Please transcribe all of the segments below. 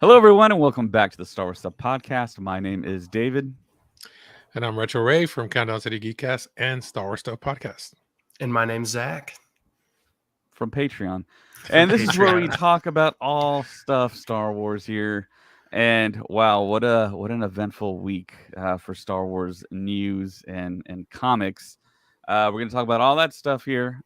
Hello, everyone, and welcome back to the Star Wars Stuff Podcast. My name is David. And I'm Retro Ray from Countdown City Geekcast and Star Wars Stuff Podcast. And my name's Zach. From Patreon. And this is where we talk about all stuff Star Wars here. And wow, what an eventful week for Star Wars news and comics. We're going to talk about all that stuff here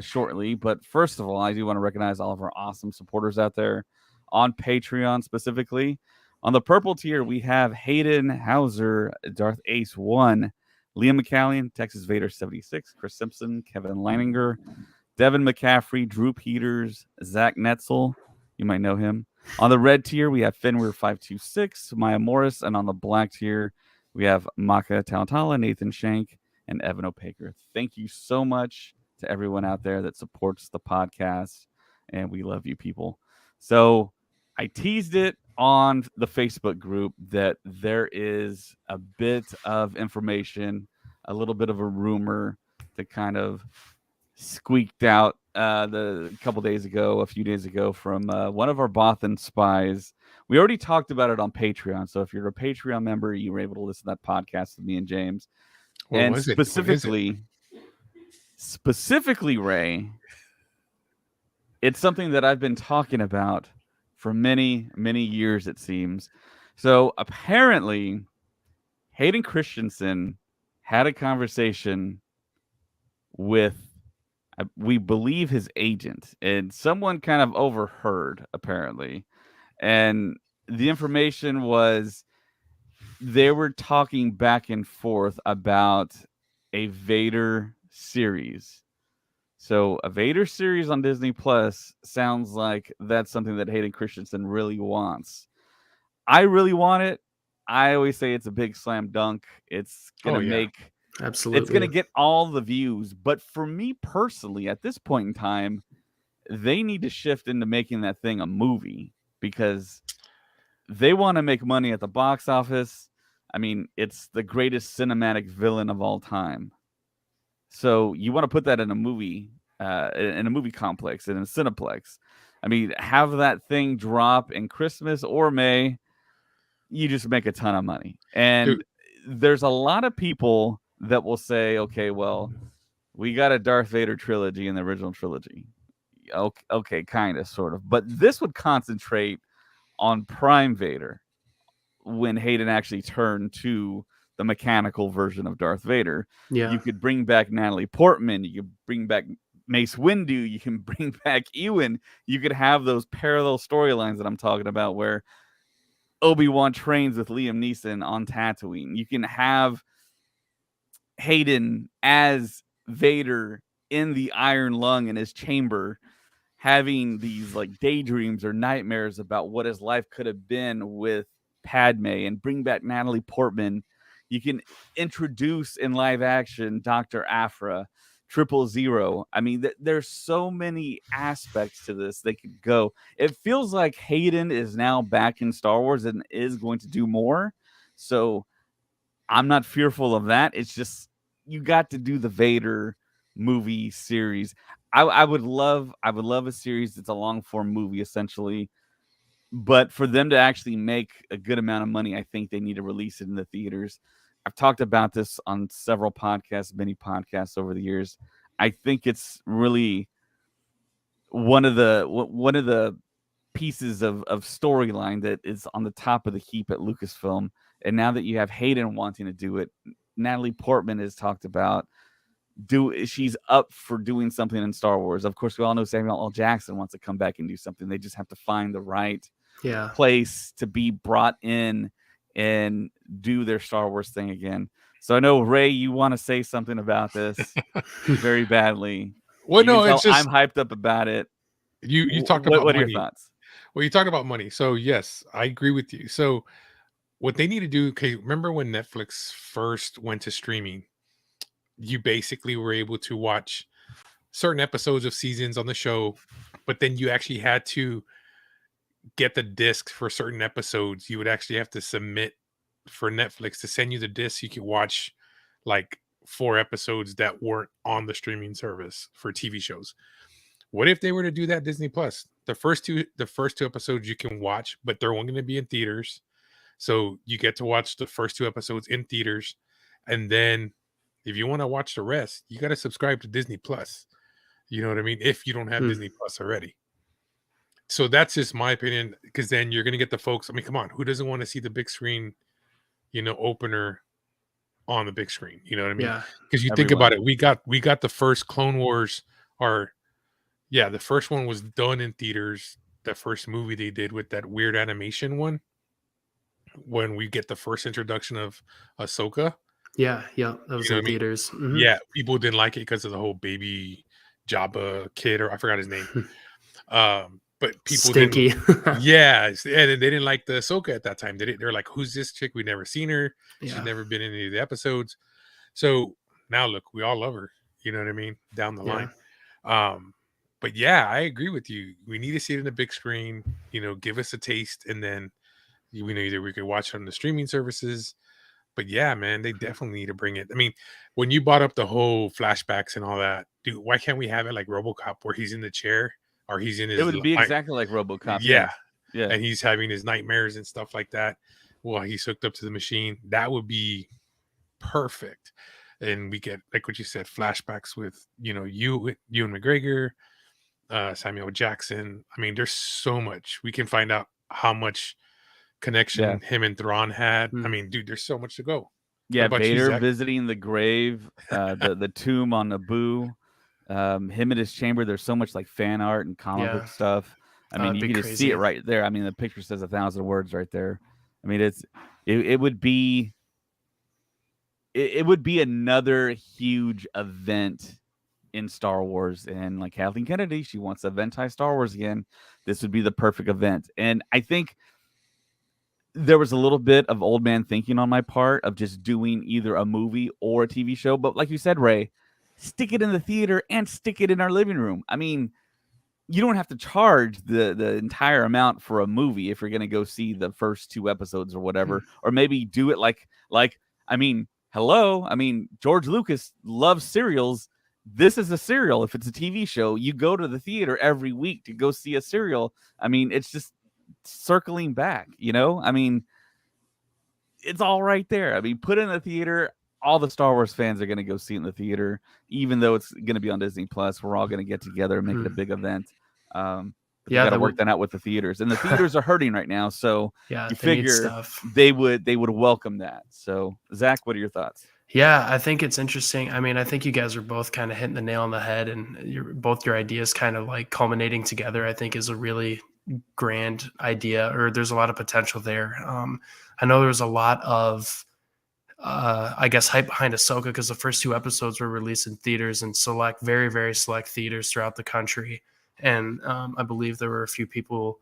shortly. But first of all, I do want to recognize all of our awesome supporters out there on Patreon specifically. On the purple tier, we have Hayden Hauser, Darth Ace 1, Liam McCallion, Texas Vader 76, Chris Simpson, Kevin Leininger, Devin McCaffrey, Drew Peters, Zach Netzel. You might know him. On the red tier, we have Fenrir 526, Maya Morris, and on the black tier, we have Maka Talantala, Nathan Shank, and Evan Opaker. Thank you so much to everyone out there that supports the podcast, and we love you people. So I teased it on the Facebook group that there is a bit of information, a little bit of a rumor that kind of squeaked out a few days ago from one of our Bothan spies. We already talked about it on Patreon. So if you're a Patreon member, you were able to listen to that podcast with me and James. And specifically, Ray, it's something that I've been talking about for many, many years, it seems. So apparently, Hayden Christensen had a conversation with, we believe, his agent, and someone kind of overheard, apparently. And the information was they were talking back and forth about a Vader series. So a Vader series on Disney Plus sounds like that's something that Hayden Christensen really wants. I really want it. I always say it's a big slam dunk. It's going to Absolutely. It's going to get all the views. But for me personally, at this point in time, they need to shift into making that thing a movie because they want to make money at the box office. I mean, it's the greatest cinematic villain of all time. So you want to put that in a movie, in a movie complex, in a Cineplex. I mean, have that thing drop in Christmas or May, you just make a ton of money. And there's a lot of people that will say, okay, well, we got a Darth Vader trilogy in the original trilogy. Okay, kind of, sort of. But this would concentrate on Prime Vader when Hayden actually turned to the mechanical version of Darth Vader. Yeah. You could bring back Natalie Portman. You could bring back Mace Windu. You can bring back Ewan. You could have those parallel storylines that I'm talking about where Obi-Wan trains with Liam Neeson on Tatooine. You can have Hayden as Vader in the Iron Lung in his chamber having these like daydreams or nightmares about what his life could have been with Padme, and bring back Natalie Portman. You can introduce in live action Dr. Aphra, 000. I mean, there's so many aspects to this they could go. It feels like Hayden is now back in Star Wars and is going to do more. So I'm not fearful of that. It's just you got to do the Vader movie series. I would love a series that's a long form movie essentially. But for them to actually make a good amount of money, I think they need to release it in the theaters. I've talked about this on several podcasts, many podcasts over the years. I think it's really one of the pieces of storyline that is on the top of the heap at Lucasfilm. And now that you have Hayden wanting to do it, Natalie Portman has talked about she's up for doing something in Star Wars. Of course, we all know Samuel L. Jackson wants to come back and do something. They just have to find the right place to be brought in and do their Star Wars thing again. So I know, Ray, you want to say something about this very badly. Well, no, it's just I'm hyped up about it. You talked about what money. are your thoughts? Well, you talked about money. So yes, I agree with you. So what they need to do, okay, remember when Netflix first went to streaming, you basically were able to watch certain episodes of seasons on the show, but then you actually had to get the disc for certain episodes. You would actually have to submit for Netflix to send you the disc. You could watch like 4 episodes that weren't on the streaming service for TV shows. What if they were to do that Disney Plus? the first two episodes you can watch, but they're only going to be in theaters. So you get to watch the first 2 episodes in theaters, and then if you want to watch the rest, you got to subscribe to Disney Plus. You know what I mean? If you don't have Disney Plus already. So that's just my opinion, because then you're going to get the folks. I mean, come on, who doesn't want to see the big screen, opener on the big screen? You know what I mean? Yeah. Because you think about it, we got the first Clone Wars, the first one was done in theaters. The first movie they did with that weird animation one, when we get the first introduction of Ahsoka. Yeah, that was in theaters. Mm-hmm. Yeah, people didn't like it because of the whole baby Jabba kid, or I forgot his name. But people Stinky. and they didn't like the Ahsoka at that time. They're like, "Who's this chick? We've never seen her. Yeah. She's never been in any of the episodes." So now look, we all love her. You know what I mean? Down the line. But yeah, I agree with you. We need to see it in the big screen. Give us a taste, and then either we could watch it on the streaming services. But yeah, man, they definitely need to bring it. I mean, when you brought up the whole flashbacks and all that, dude, why can't we have it like RoboCop, where he's in the chair or he's in his? It would be exactly like RoboCop. Yeah, and he's having his nightmares and stuff like that. Well, he's hooked up to the machine. That would be perfect. And we get, like what you said, flashbacks with Ewan McGregor, Samuel Jackson. I mean, there's so much. We can find out how much connection him and THRAWN had. I mean, dude, there's so much to go. Yeah, Vader visiting the grave, the tomb on Naboo, him in his chamber. There's so much like fan art and comic book stuff. I mean, you can just see it right there. I mean, the picture says 1,000 words right there. I mean, it would be another huge event in Star Wars. And like Kathleen Kennedy, she wants to eventize Star Wars again. This would be the perfect event. And I think there was a little bit of old man thinking on my part of just doing either a movie or a TV show. But like you said, Ray, stick it in the theater and stick it in our living room. I mean, you don't have to charge the entire amount for a movie if you're going to go see the first 2 episodes or whatever. Or maybe do it like, I mean, hello. I mean, George Lucas loves serials. This is a serial. If it's a TV show, you go to the theater every week to go see a serial. I mean, it's just circling back, I mean, it's all right there. I mean, put it in the theater. All the Star Wars fans are going to go see it in the theater, even though it's going to be on Disney Plus. We're all going to get together and make it a big event. But you got to work that out with the theaters, and the theaters are hurting right now. So you figure they would welcome that. So Zach, what are your thoughts? Yeah, I think it's interesting. I mean, I think you guys are both kind of hitting the nail on the head, and both your ideas kind of like culminating together, I think is a really grand idea, or there's a lot of potential there. I know there's a lot of I guess hype behind Ahsoka because the first 2 episodes were released in theaters and very, very select theaters throughout the country. And I believe there were a few people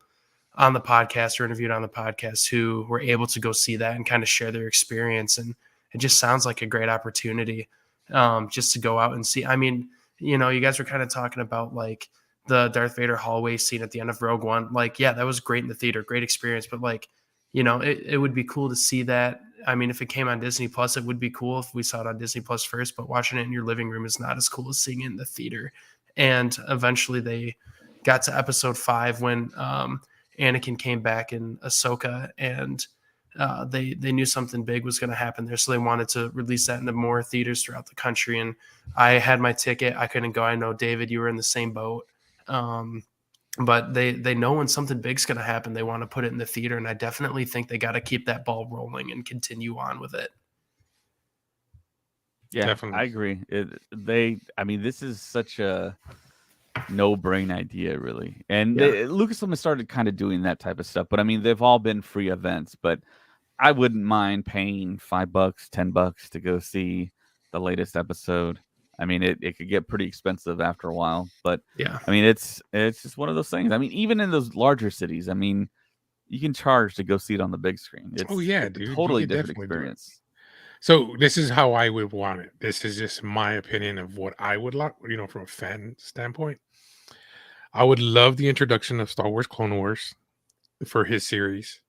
on the podcast or interviewed on the podcast who were able to go see that and kind of share their experience. And it just sounds like a great opportunity just to go out and see. I mean, you guys were kind of talking about like the Darth Vader hallway scene at the end of Rogue One. Like, yeah, that was great in the theater, great experience. But like, it would be cool to see that. I mean, if it came on Disney Plus, it would be cool if we saw it on Disney Plus first, but watching it in your living room is not as cool as seeing it in the theater. And eventually they got to episode 5 when Anakin came back in Ahsoka, and they knew something big was going to happen there. So they wanted to release that into more theaters throughout the country. And I had my ticket. I couldn't go. I know, David, you were in the same boat. But they know when something big's going to happen, they want to put it in the theater. And I definitely think they got to keep that ball rolling and continue on with it. Yeah, definitely. I agree. I mean, this is such a no-brain idea, really. And Lucasfilm has started kind of doing that type of stuff. But I mean, they've all been free events. But I wouldn't mind paying $5, $10 to go see the latest episode. I mean, it could get pretty expensive after a while, but yeah, I mean, it's just one of those things. I mean, even in those larger cities, I mean, you can charge to go see it on the big screen. It's dude, a totally different experience. So this is how I would want it. This is just my opinion of what I would like, from a fan standpoint. I would love the introduction of Star Wars Clone Wars for his series,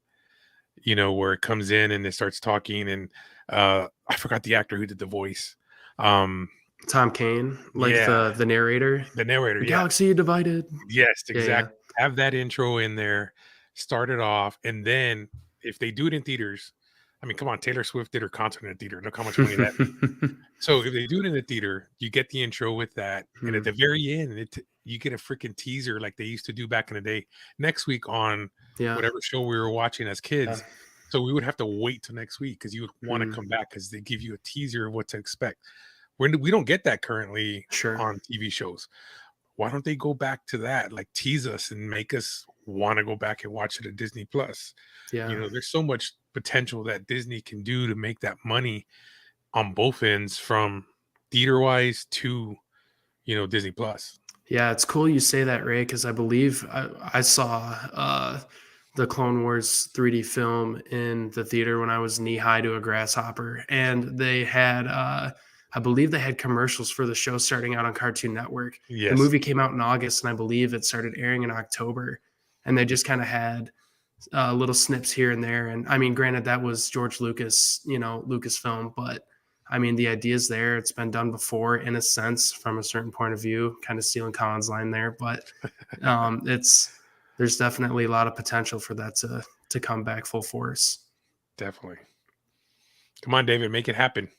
where it comes in and it starts talking, and I forgot the actor who did the voice. Tom Kane, the narrator. The narrator, Galaxy divided. Yes, exactly. have that intro in there, start it off, and then if they do it in theaters, I mean, come on, Taylor Swift did her concert in a theater. Look how much money that made. So if they do it in the theater, you get the intro with that, and at the very end, you get a freaking teaser like they used to do back in the day. Next week on whatever show we were watching as kids, so we would have to wait till next week because you would want to come back because they give you a teaser of what to expect. We don't get that currently on TV shows. Why don't they go back to that? Like tease us and make us want to go back and watch it at Disney Plus. Yeah, You know, there's so much potential that Disney can do to make that money on both ends, from theater wise to, you know, Disney Plus. Yeah, it's cool you say that, Ray, because I believe I saw the Clone Wars 3D film in the theater when I was knee high to a grasshopper, and they had I believe they had commercials for the show starting out on Cartoon Network. Yes. The movie came out in August, and I believe it started airing in October, and they just kind of had little snips here and there. And I mean, granted, that was George Lucas, you know, Lucasfilm, but I mean, the idea's there. It's been done before in a sense from a certain point of view, kind of stealing Colin's line there, but there's definitely a lot of potential for that to come back full force. Definitely. Come on, David, make it happen.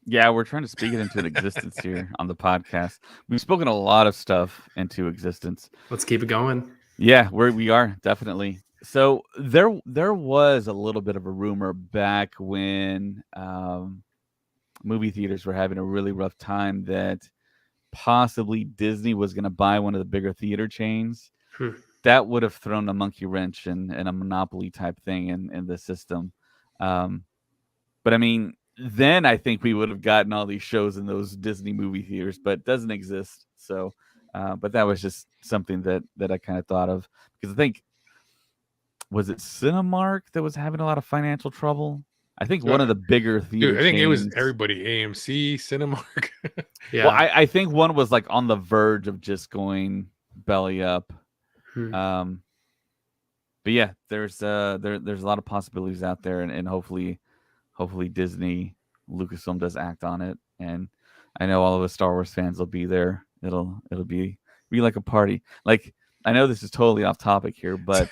Yeah, we're trying to speak it into existence here on the podcast. We've spoken a lot of stuff into existence. Let's keep it going. Yeah, we are definitely. So there was a little bit of a rumor back when movie theaters were having a really rough time that possibly Disney was going to buy one of the bigger theater chains. That would have thrown a monkey wrench and a monopoly type thing in the system. But I mean, then I think we would have gotten all these shows in those Disney movie theaters, but it doesn't exist. So, but that was just something that I kind of thought of, because I think, was it Cinemark that was having a lot of financial trouble? I think one of the bigger theater Dude, I think chains, it was everybody, AMC, Cinemark. Yeah. Well, I think one was like on the verge of just going belly up. But yeah, there's a lot of possibilities out there, and hopefully Disney, Lucasfilm does act on it. And I know all of us Star Wars fans will be there. It'll be like a party. Like, I know this is totally off topic here, but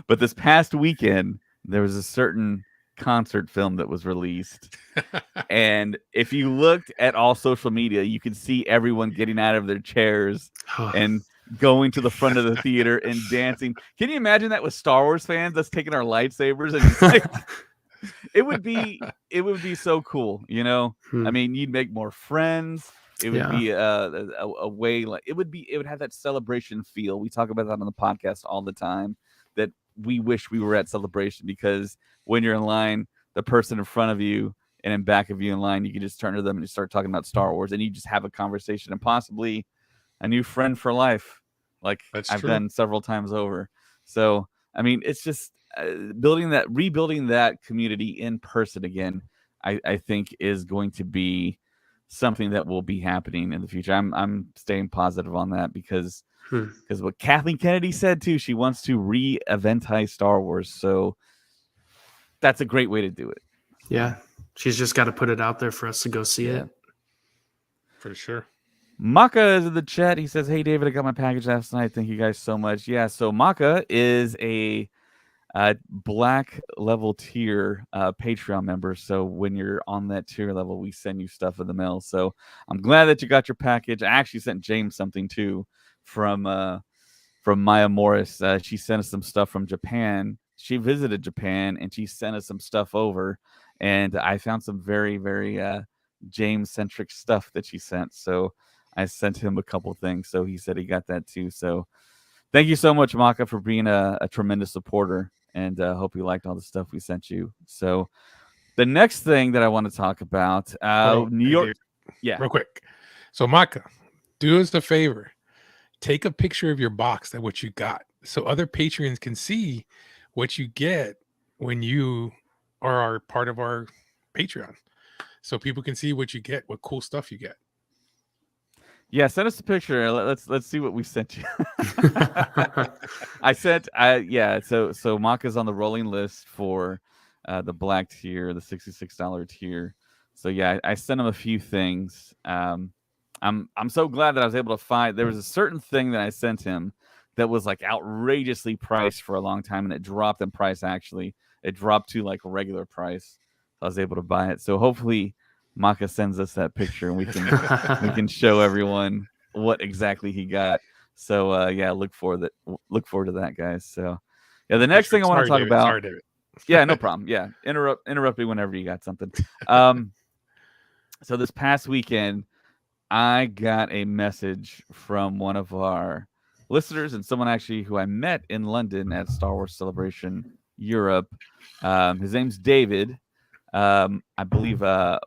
but this past weekend there was a certain concert film that was released, and if you looked at all social media, you could see everyone getting out of their chairs and going to the front of the theater and dancing. Can you imagine that with Star Wars fans? Us taking our lightsabers and just like, it would be so cool, you know. I mean, you'd make more friends. It would be a way, like it would have that celebration feel. We talk about that on the podcast all the time, that we wish we were at Celebration, because when you're in line, the person in front of you and in back of you in line, you can just turn to them and just start talking about Star Wars, and you just have a conversation and possibly a new friend for life, like I've done several times over. So, I mean, it's just rebuilding that community in person again, I think is going to be something that will be happening in the future. I'm staying positive on that, because what Kathleen Kennedy said too, she wants to re-eventize Star Wars. So that's a great way to do it. Yeah. She's just got to put it out there for us to go see it. For sure. Maka is in the chat. He says, "Hey David, I got my package last night. Thank you guys so much." Yeah, so Maka is a black level tier Patreon member. So when you're on that tier level, we send you stuff in the mail. So I'm glad that you got your package. I actually sent James something too from Maya Morris. She sent us some stuff from Japan. She visited Japan and she sent us some stuff over, and I found some very, very James centric stuff that she sent. So I sent him a couple things. So he said he got that too. So thank you so much, Maka, for being a tremendous supporter, and hope you liked all the stuff we sent you. So the next thing that I want to talk about, New York. Yeah. Real quick. So Maka, do us a favor. Take a picture of your box, that what you got, so other patrons can see what you get when you are part of our Patreon. So people can see what you get, what cool stuff you get. Yeah, send us a picture. Let's see what we sent you. So Maka's on the rolling list for the black tier, the $66 tier. So yeah, I sent him a few things. I I'm so glad that I was able to find. There was a certain thing that I sent him that was like outrageously priced for a long time, and it dropped in price. Actually, it dropped to like a regular price. So I was able to buy it. So hopefully, Maka sends us that picture, and we can show everyone what exactly he got. So yeah, look forward to that, guys. So yeah, the next thing I want to talk about. Sorry, David. Yeah, no problem. Yeah, interrupt me whenever you got something. So this past weekend, I got a message from one of our listeners and someone actually who I met in London at Star Wars Celebration Europe. His name's David. I believe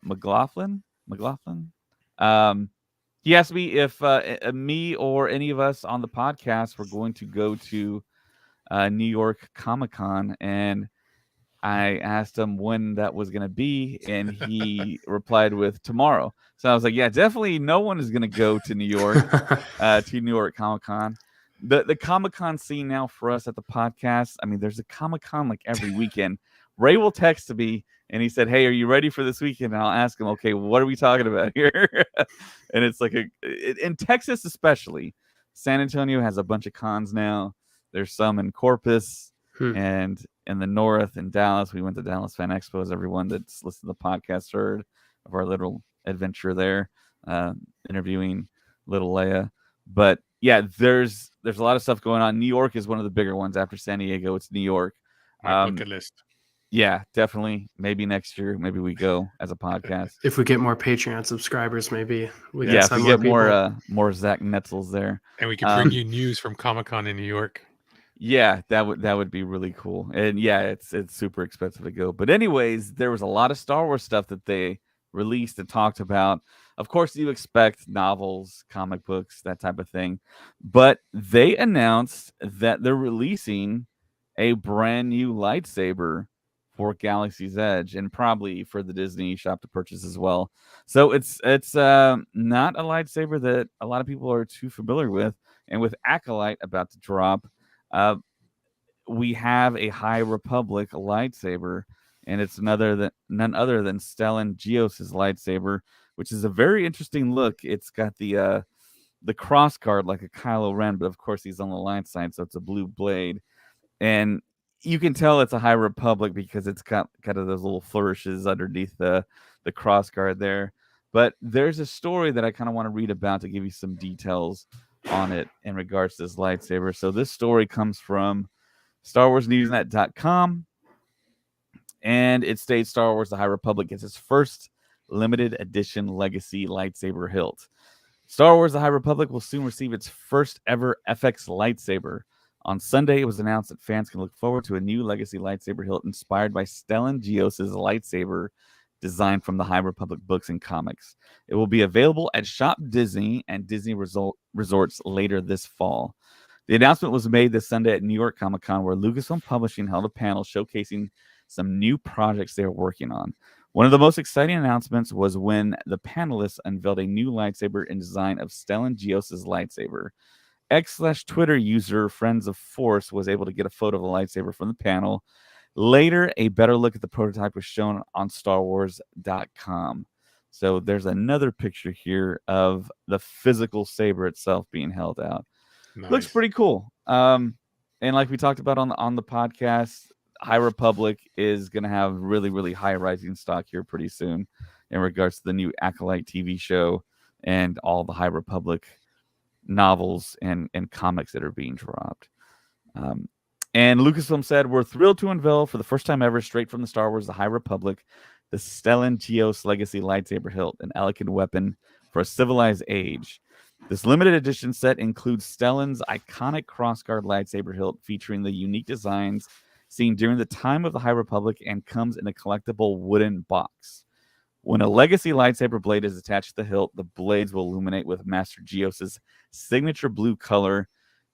McLaughlin. He asked me if me or any of us on the podcast were going to go to New York Comic-Con, and I asked him when that was going to be, and he replied with tomorrow. So I was like, yeah, definitely no one is going to go to New York, to New York Comic-Con. The Comic-Con scene now for us at the podcast, I mean, there's a Comic-Con like every weekend. Ray will text me, and he said, hey, are you ready for this weekend? And I'll ask him, okay, what are we talking about here? And it's like in Texas especially, San Antonio has a bunch of cons now. There's some in Corpus. And in the north, in Dallas, we went to Dallas Fan Expo, as everyone that's listened to the podcast heard of our little adventure there, interviewing little Leia. But yeah, there's a lot of stuff going on. New York is one of the bigger ones. After San Diego, it's New York. My bucket list. Yeah, definitely. Maybe next year, maybe we go as a podcast. If we get more Patreon subscribers, maybe we if we get more Zach Netzels there, and we can bring you news from Comic-Con in New York. Yeah, that would be really cool. And yeah, it's super expensive to go. But anyways, there was a lot of Star Wars stuff that they released and talked about. Of course, you expect novels, comic books, that type of thing. But they announced that they're releasing a brand new lightsaber for Galaxy's Edge, and probably for the Disney shop to purchase as well. So it's not a lightsaber that a lot of people are too familiar with. And with Acolyte about to drop, we have a High Republic lightsaber, and it's none other than Stellan Gios's lightsaber, which is a very interesting look. It's got the cross guard like a Kylo Ren, but of course he's on the light side, so it's a blue blade, and you can tell it's a High Republic because it's got kind of those little flourishes underneath the cross guard there. But there's a story that I kind of want to read about to give you some details on it in regards to this lightsaber. So this story comes from StarWarsNewsNet.com, and it states Star Wars: The High Republic gets its first limited edition legacy lightsaber hilt. Star Wars: The High Republic will soon receive its first ever FX lightsaber. On Sunday, it was announced that fans can look forward to a new legacy lightsaber hilt inspired by Stellan Gios's lightsaber designed from the High Republic books and comics. It will be available at Shop Disney and Disney Resorts later this fall. The announcement was made this Sunday at New York Comic-Con, where Lucasfilm Publishing held a panel showcasing some new projects they are working on. One of the most exciting announcements was when the panelists unveiled a new lightsaber in design of Stellan Gios's lightsaber. X/Twitter user Friends of Force was able to get a photo of the lightsaber from the panel. Later, a better look at the prototype was shown on StarWars.com. So there's another picture here of the physical saber itself being held out. Nice. Looks pretty cool. And like we talked about on the podcast, High Republic is going to have really, really high rising stock here pretty soon in regards to the new Acolyte TV show and all the High Republic novels and comics that are being dropped. And Lucasfilm said, we're thrilled to unveil for the first time ever, straight from the Star Wars: The High Republic, the Stellan Gios Legacy Lightsaber Hilt, an elegant weapon for a civilized age. This limited edition set includes Stellan's iconic crossguard lightsaber hilt, featuring the unique designs seen during the time of the High Republic, and comes in a collectible wooden box. When a legacy lightsaber blade is attached to the hilt, the blades will illuminate with Master Gios's signature blue color.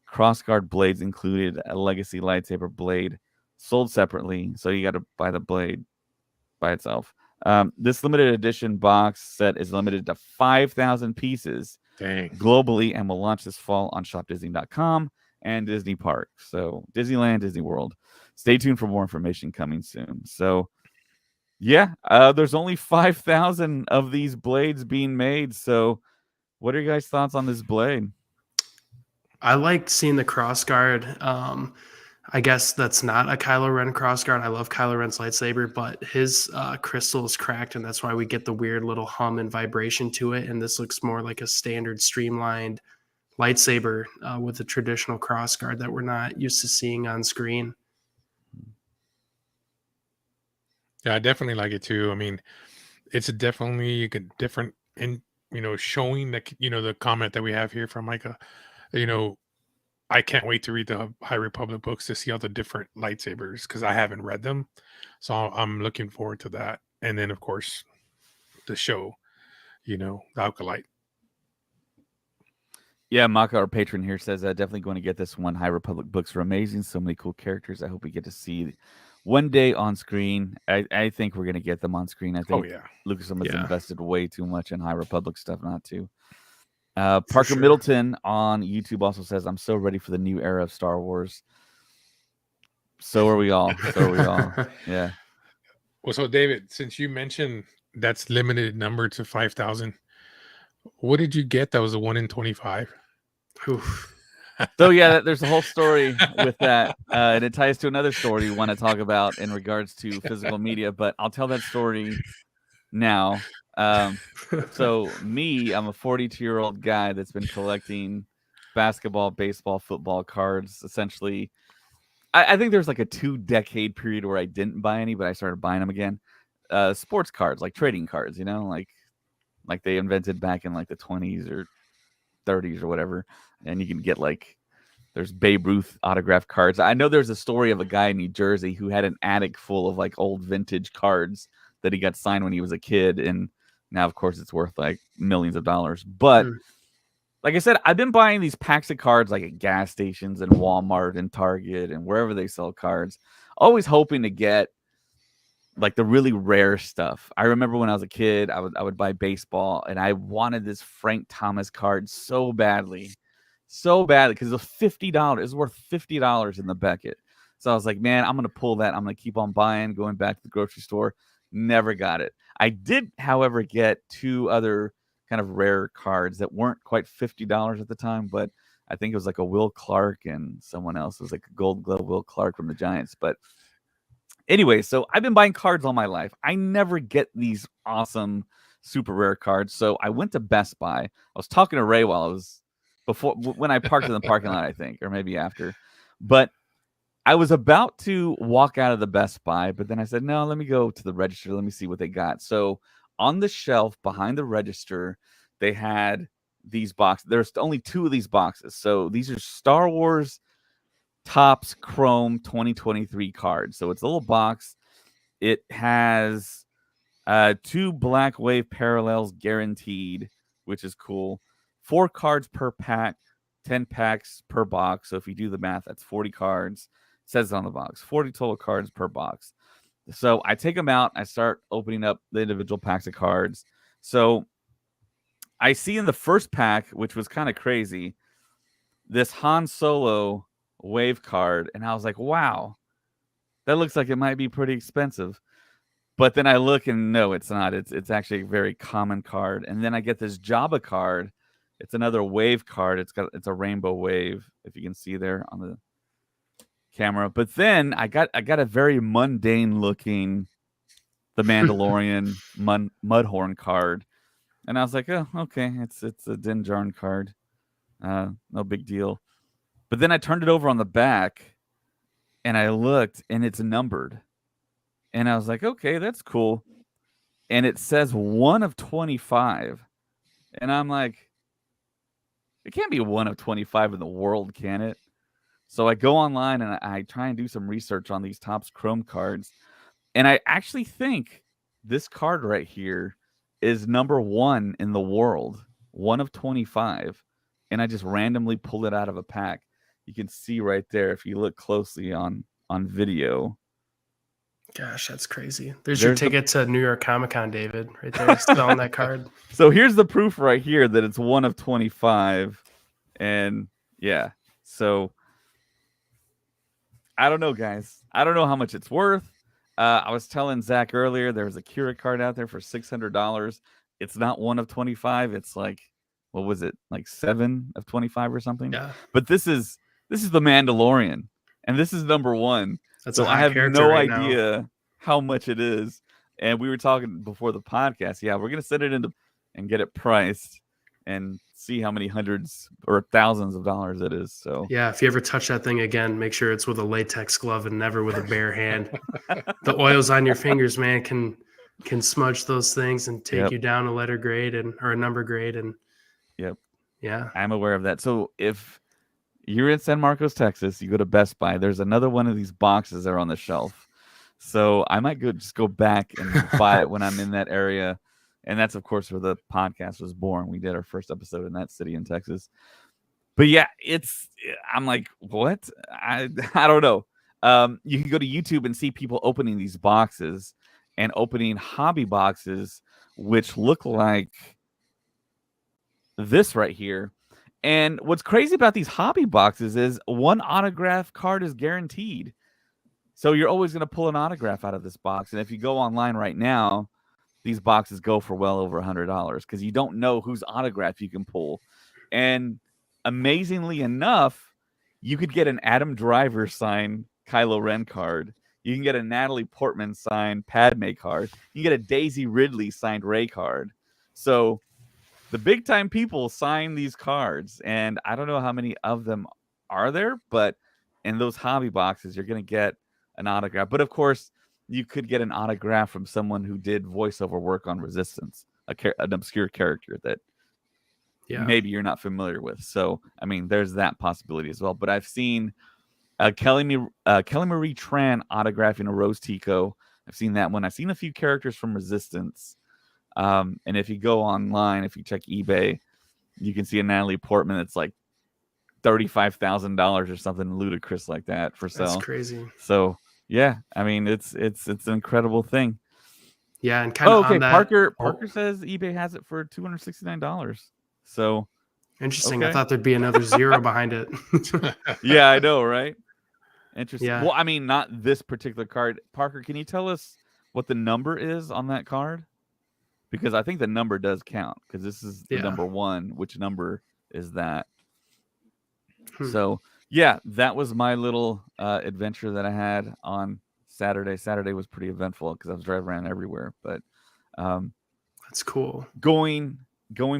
Crossguard blades included a legacy lightsaber blade sold separately, so you got to buy the blade by itself. This limited edition box set is limited to 5,000 pieces globally and will launch this fall on shopdisney.com and Disney Parks. So Disneyland, Disney World. Stay tuned for more information coming soon. So yeah, there's only 5,000 of these blades being made. So What are your guys' thoughts on this blade? I like seeing the crossguard. I guess that's not a Kylo Ren crossguard. I love Kylo Ren's lightsaber, but his crystal is cracked, and that's why we get the weird little hum and vibration to it. And this looks more like a standard streamlined lightsaber with a traditional crossguard that we're not used to seeing on screen. Yeah, I definitely like it too. I mean, it's definitely a different, and showing that the comment that we have here from Micah. I can't wait to read the High Republic books to see all the different lightsabers because I haven't read them, so I'm looking forward to that. And then, of course, the show, the Acolyte. Yeah, Maka, our patron here, says definitely going to get this one. High Republic books are amazing. So many cool characters. I hope we get to see one day on screen. I think we're going to get them on screen. I think Lucasfilm has invested way too much in High Republic stuff not to. Parker Middleton on YouTube also says, I'm so ready for the new era of Star Wars. So are we all. Yeah. Well, so David, since you mentioned that's limited number to 5,000, what did you get that was a 1 in 25? So yeah, there's a whole story with that, and it ties to another story we want to talk about in regards to physical media, but I'll tell that story now. So I'm a 42-year-old guy that's been collecting basketball, baseball, football cards. Essentially, I think there's like a 2-decade period where I didn't buy any, but I started buying them again. Sports cards, like trading cards, like they invented back in like the 20s or 30s or whatever. And you can get there's Babe Ruth autographed cards. I know there's a story of a guy in New Jersey who had an attic full of like old vintage cards that he got signed when he was a kid. And now, of course, it's worth like millions of dollars. But like I said, I've been buying these packs of cards like at gas stations and Walmart and Target and wherever they sell cards, always hoping to get like the really rare stuff. I remember when I was a kid, I would buy baseball, and I wanted this Frank Thomas card so badly because it was $50. It was worth $50 in the Beckett. So I was like, man, I'm gonna pull that. I'm gonna keep on buying, going back to the grocery store. Never got it. I did, however, get 2 other kind of rare cards that weren't quite $50 at the time, but I think it was like a Will Clark and someone else. It was like a Gold Glove Will Clark from the Giants, but. Anyway, so I've been buying cards all my life. I never get these awesome, super rare cards. So I went to Best Buy. I was talking to Ray while I was when I parked in the parking lot, I think, or maybe after. But I was about to walk out of the Best Buy, but then I said, no, let me go to the register. Let me see what they got. So on the shelf behind the register, they had these boxes. There's only 2 of these boxes. So these are Star Wars Topps Chrome 2023 cards. So it's a little box. It has 2 Black Wave parallels guaranteed, which is cool. 4 cards per pack, 10 packs per box. So if you do the math, that's 40 cards. It says it on the box, 40 total cards per box. So I take them out. I start opening up the individual packs of cards. So I see in the first pack, which was kind of crazy, this Han Solo wave card, and I was like, wow, that looks like it might be pretty expensive. But then I look and no, it's not. It's actually a very common card. And then I get this Jabba card. It's another wave card. It's a rainbow wave, if you can see there on the camera. But then I got a very mundane looking The Mandalorian Mudhorn card. And I was like, oh, okay, it's a Din Djarin card. No big deal. But then I turned it over on the back, and I looked, and it's numbered. And I was like, okay, that's cool. And it says 1 of 25. And I'm like, it can't be 1 of 25 in the world, can it? So I go online, and I try and do some research on these Topps Chrome cards. And I actually think this card right here is number 1 in the world, 1 of 25. And I just randomly pulled it out of a pack. You can see right there if you look closely on video. Gosh, that's crazy. There's your ticket to New York Comic-Con, David, right there, selling that card. So here's the proof right here that it's 1 of 25. And yeah, so I don't know, guys. I don't know how much it's worth. I was telling Zach earlier, there was a Kira card out there for $600. It's not 1 of 25. It's like what was it, like 7 of 25 or something? Yeah, But this is the Mandalorian, and this is number 1. that's So a I hot have character no right now. idea how much it is. And we were talking before the podcast. Yeah, we're gonna set it into and get it priced and see how many hundreds or thousands of dollars it is. So Yeah, if you ever touch that thing again, make sure it's with a latex glove and never with a bare hand. The oils on your fingers, man, can smudge those things and take Yep. you down a letter grade or a number grade. And Yep, yeah, I'm aware of that. So if you're in San Marcos, Texas, you go to Best Buy, there's another one of these boxes that are on the shelf. So I might just go back and buy it when I'm in that area. And that's, of course, where the podcast was born. We did our first episode in that city in Texas. But yeah, I'm like, what? I don't know. You can go to YouTube and see people opening these boxes and opening hobby boxes, which look like this right here. And what's crazy about these hobby boxes is one autograph card is guaranteed. So you're always going to pull an autograph out of this box. And if you go online right now, these boxes go for well over $100 because you don't know whose autograph you can pull. And amazingly enough, you could get an Adam Driver signed Kylo Ren card. You can get a Natalie Portman signed Padme card. You can get a Daisy Ridley signed Rey card. So the big time people sign these cards, and I don't know how many of them are there, but in those hobby boxes, you're going to get an autograph. But of course, you could get an autograph from someone who did voiceover work on Resistance, an obscure character that maybe you're not familiar with. So, I mean, there's that possibility as well. But I've seen Kelly Marie Tran autographing a Rose Tico. I've seen that one. I've seen a few characters from Resistance. And if you go online, if you check eBay, you can see a Natalie Portman that's like $35,000 or something ludicrous like that for sale. that's crazy. So yeah, I mean it's an incredible thing. Yeah, and kind of okay. on that, Parker says eBay has it for $269. So interesting. okay. I thought thered be another zero behind it. Yeah, I know, right? Interesting. Yeah. Well, I mean, not this particular card. Parker, can you tell us what the number is on that card? Because I think the number does count because this is the number 1. Which number is that? So, yeah, that was my little adventure that I had on Saturday. Saturday was pretty eventful because I was driving around everywhere. But that's cool. Going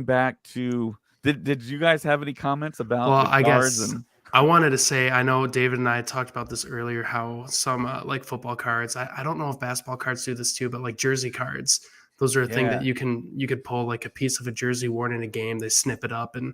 back to, did you guys have any comments about well, the I cards? guess I wanted to say, I know David and I talked about this earlier, how some like football cards, I don't know if basketball cards do this too, but like jersey cards, those are a thing that you could pull like a piece of a jersey worn in a game. They snip it up, and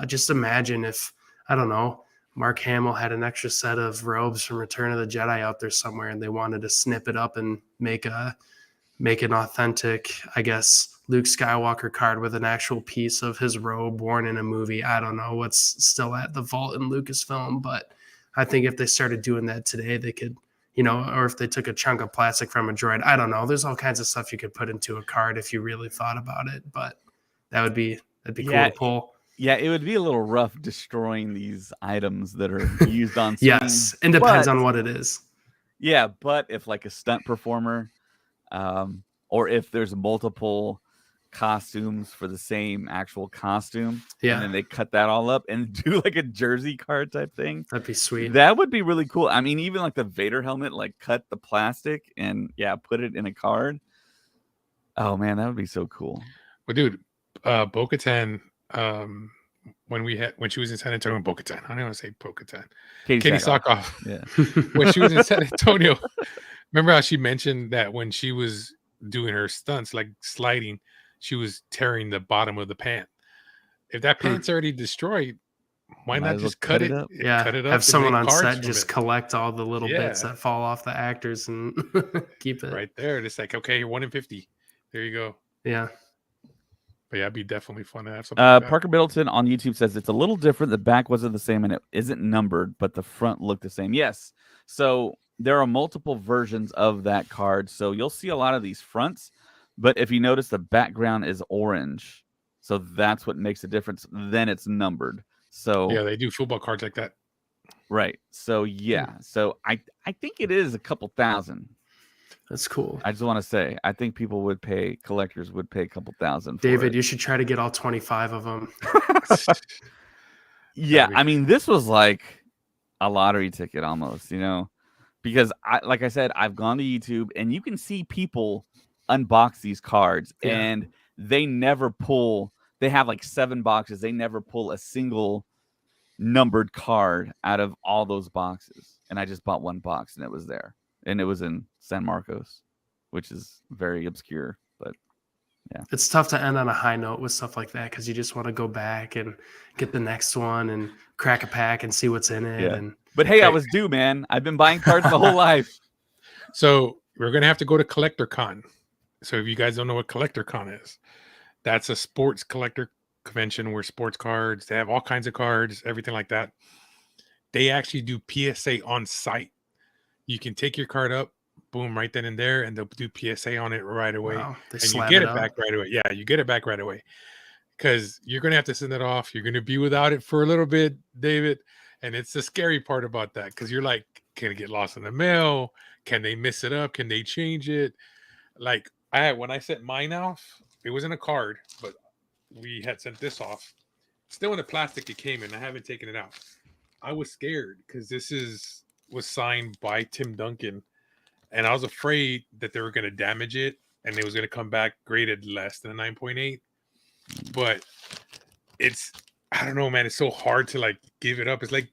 just imagine if, I don't know, Mark Hamill had an extra set of robes from Return of the Jedi out there somewhere, and they wanted to snip it up and make an authentic, I guess, Luke Skywalker card with an actual piece of his robe worn in a movie. I don't know what's still at the vault in Lucasfilm, but I think if they started doing that today, they could, or if they took a chunk of plastic from a droid, I don't know. There's all kinds of stuff you could put into a card if you really thought about it, but that'd be cool to pull. Yeah, it would be a little rough destroying these items that are used on screen. Yes, it depends on what it is. Yeah, but if like a stunt performer, or if there's multiple costumes for the same actual costume, and then they cut that all up and do like a jersey card type thing, that'd be sweet. That would be really cool. I mean, even like the Vader helmet, like cut the plastic and put it in a card. Oh man, that would be so cool. Well, dude, Bo-Katan, when she was in San Antonio, Bo-Katan, I don't want to say Bo-Katan, Katie Sackhoff. Yeah. When she was in San Antonio, remember how she mentioned that when she was doing her stunts, like sliding, she was tearing the bottom of the pant. If that pant's already destroyed, why not just cut it? Yeah, cut it up. Have someone on set just collect all the little bits that fall off the actors and keep it right there. It's like, okay, you're 1 in 50. There you go. Yeah. But yeah, it'd be definitely fun to have something like that. Parker Middleton on YouTube says it's a little different. The back wasn't the same and it isn't numbered, but the front looked the same. Yes. So there are multiple versions of that card. So you'll see a lot of these fronts, but if you notice, the background is orange. So that's what makes a difference. Then it's numbered. So yeah, they do football cards like that. Right. So yeah. So I think it is a couple thousand That's cool. I just want to say, I think collectors would pay a couple thousand for David, it. you should try to get all 25 of them. Yeah, be I mean, this was like a lottery ticket almost, because like I said, I've gone to YouTube and you can see people unbox these cards and they never pull. They have like 7 boxes. They never pull a single numbered card out of all those boxes. And I just bought one box and it was there. And it was in San Marcos, which is very obscure, but yeah. It's tough to end on a high note with stuff like that because you just want to go back and get the next one and crack a pack and see what's in it. Yeah. And But hey, I was due, man. I've been buying cards my whole life. So we're gonna have to go to Collector Con. So if you guys don't know what Collector Con is, that's a sports collector convention where sports cards, they have all kinds of cards, everything like that. They actually do PSA on site. You can take your card up, boom, right then and there, and they'll do PSA on it right away. wow, they And you slap get it it up. back right away. Yeah, you get it back right away. Because you're going to have to send it off. You're going to be without it for a little bit, David. And it's the scary part about that. Because you're like, can it get lost in the mail? Can they miss it up? Can they change it? Like, when I sent mine off, it wasn't a card, but we had sent this off. Still in the plastic it came in. I haven't taken it out. I was scared because this was signed by Tim Duncan. And I was afraid that they were going to damage it and it was going to come back graded less than a 9.8. But I don't know, man. It's so hard to like give it up. It's like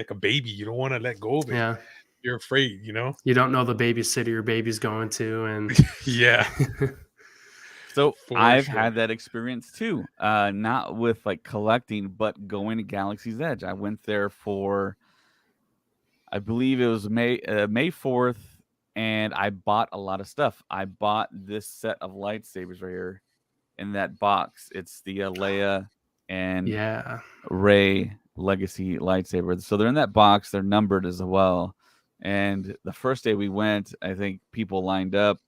a baby. You don't want to let go of it. Yeah. You're afraid, You don't know the babysitter your baby's going to. And yeah. So For I've sure. had that experience too. Not with like collecting, but going to Galaxy's Edge. I went there for, I believe it was May 4th, and I bought a lot of stuff. I bought this set of lightsabers right here in that box. It's the Leia and yeah. Rey Legacy lightsaber. So they're in that box. They're numbered as well. And the first day we went, I think people lined up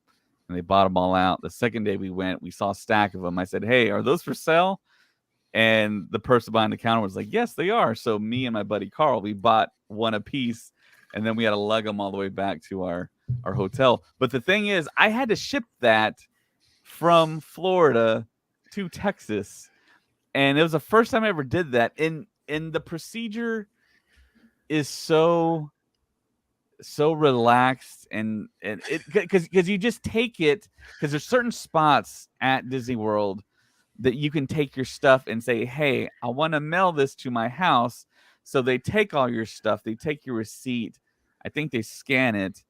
and they bought them all out. The second day we went, we saw a stack of them. I said, "Hey, are those for sale?" And the person behind the counter was like, "Yes, they are." So me and my buddy Carl, we bought one a piece, and then we had to lug them all the way back to our hotel. But the thing is, I had to ship that from Florida to Texas, and it was the first time I ever did that. And the procedure is so relaxed, and it because you just take it, because there's certain spots at Disney World that you can take your stuff and say, "Hey, I want to mail this to my house." So they take all your stuff, they take your receipt, I think they scan it,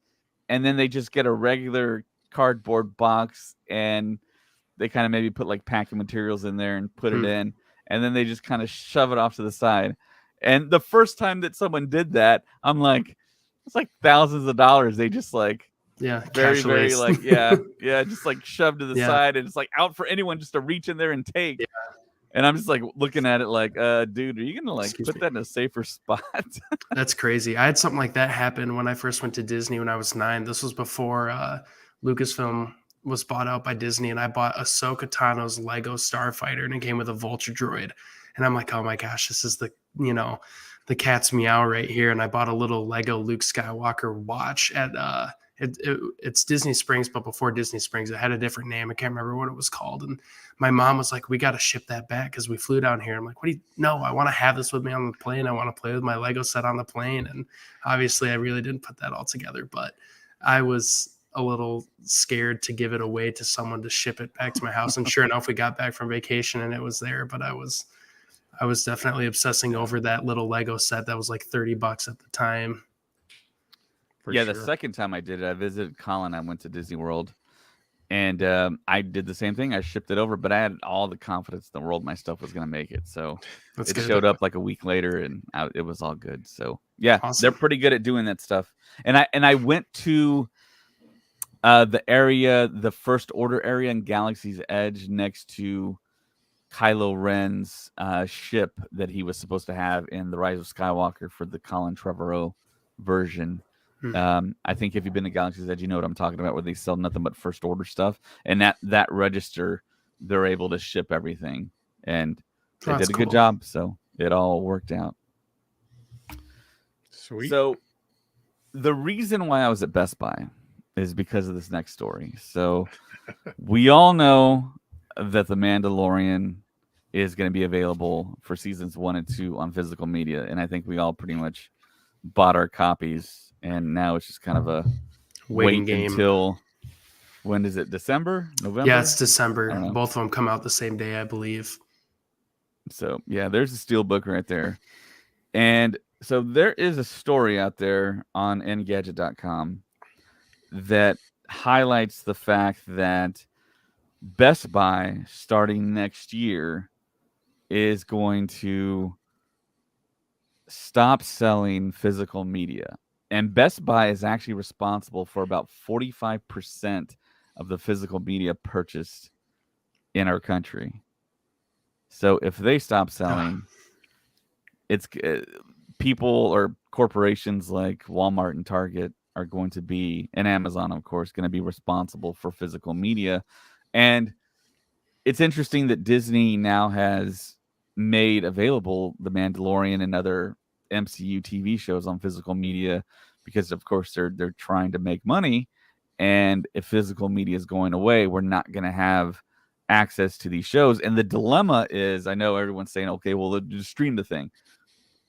and then they just get a regular cardboard box and they kind of maybe put like packing materials in there and put it in, and then they just kind of shove it off to the side. And the first time that someone did that, I'm like, it's like thousands of dollars. They just like, very, very like, just like shoved to the side, and it's like out for anyone just to reach in there and take. Yeah. And I'm just like looking at it like, dude, are you gonna like put that in a safer spot? That's crazy. I had something like that happen when I first went to Disney when I was 9. This was before Lucasfilm was bought out by Disney, and I bought Ahsoka Tano's Lego Starfighter, and it came with a Vulture droid. And I'm like, oh my gosh, this is the cat's meow right here. And I bought a little Lego Luke Skywalker watch at it's Disney Springs, but before Disney Springs, it had a different name. I can't remember what it was called. And my mom was like, "We got to ship that back because we flew down here." I'm like, no, I want to have this with me on the plane. I want to play with my Lego set on the plane. And obviously I really didn't put that all together, but I was a little scared to give it away to someone to ship it back to my house. And sure enough, we got back from vacation and it was there, but I was definitely obsessing over that little Lego set that was like $30 at the time. The second time I did it, I visited Colin. I went to Disney World, and I did the same thing. I shipped it over, but I had all the confidence in the world my stuff was going to make it. So it showed up like a week later, and it was all good. So yeah, awesome. They're pretty good at doing that stuff. And I went to the area, the First Order area in Galaxy's Edge, next to Kylo Ren's ship that he was supposed to have in The Rise of Skywalker for the Colin Trevorrow version. I think if you've been to Galaxy's Edge, you know what I'm talking about, where they sell nothing but First Order stuff. And that register, they're able to ship everything. And they did a good job. So it all worked out. Sweet. So the reason why I was at Best Buy is because of this next story. So we all know that The Mandalorian is going to be available for seasons 1 and 2 on physical media, and I think we all pretty much bought our copies, and now it's just kind of a Waiting wait game. until when is it? December? November? Yeah, it's I December. don't know. Both of them come out the same day, I believe. So yeah, there's a steelbook right there. And so there is a story out there on Engadget.com that highlights the fact that Best Buy, starting next year, is going to stop selling physical media. And Best Buy is actually responsible for about 45% of the physical media purchased in our country. So if they stop selling, it's people or corporations like Walmart and Target are going to be, and Amazon, of course, going to be responsible for physical media. And it's interesting that Disney now has made available The Mandalorian and other MCU TV shows on physical media because, of course, they're trying to make money. And if physical media is going away, we're not going to have access to these shows. And the dilemma is, I know everyone's saying, okay, well, just stream the thing.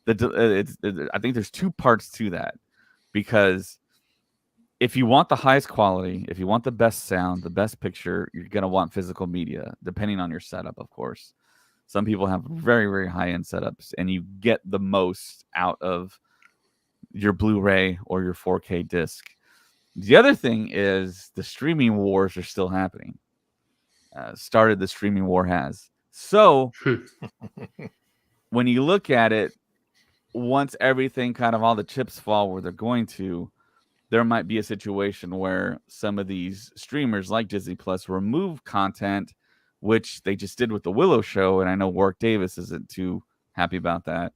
I think there's two parts to that, because if you want the highest quality, if you want the best sound, the best picture, you're going to want physical media, depending on your setup, of course. Some people have very, very high-end setups, and you get the most out of your Blu-ray or your 4K disc. The other thing is the streaming wars are still happening. The streaming war has. So when you look at it, once everything kind of all the chips fall where they're going to, there might be a situation where some of these streamers like Disney Plus remove content, which they just did with the Willow show. And I know Warwick Davis isn't too happy about that.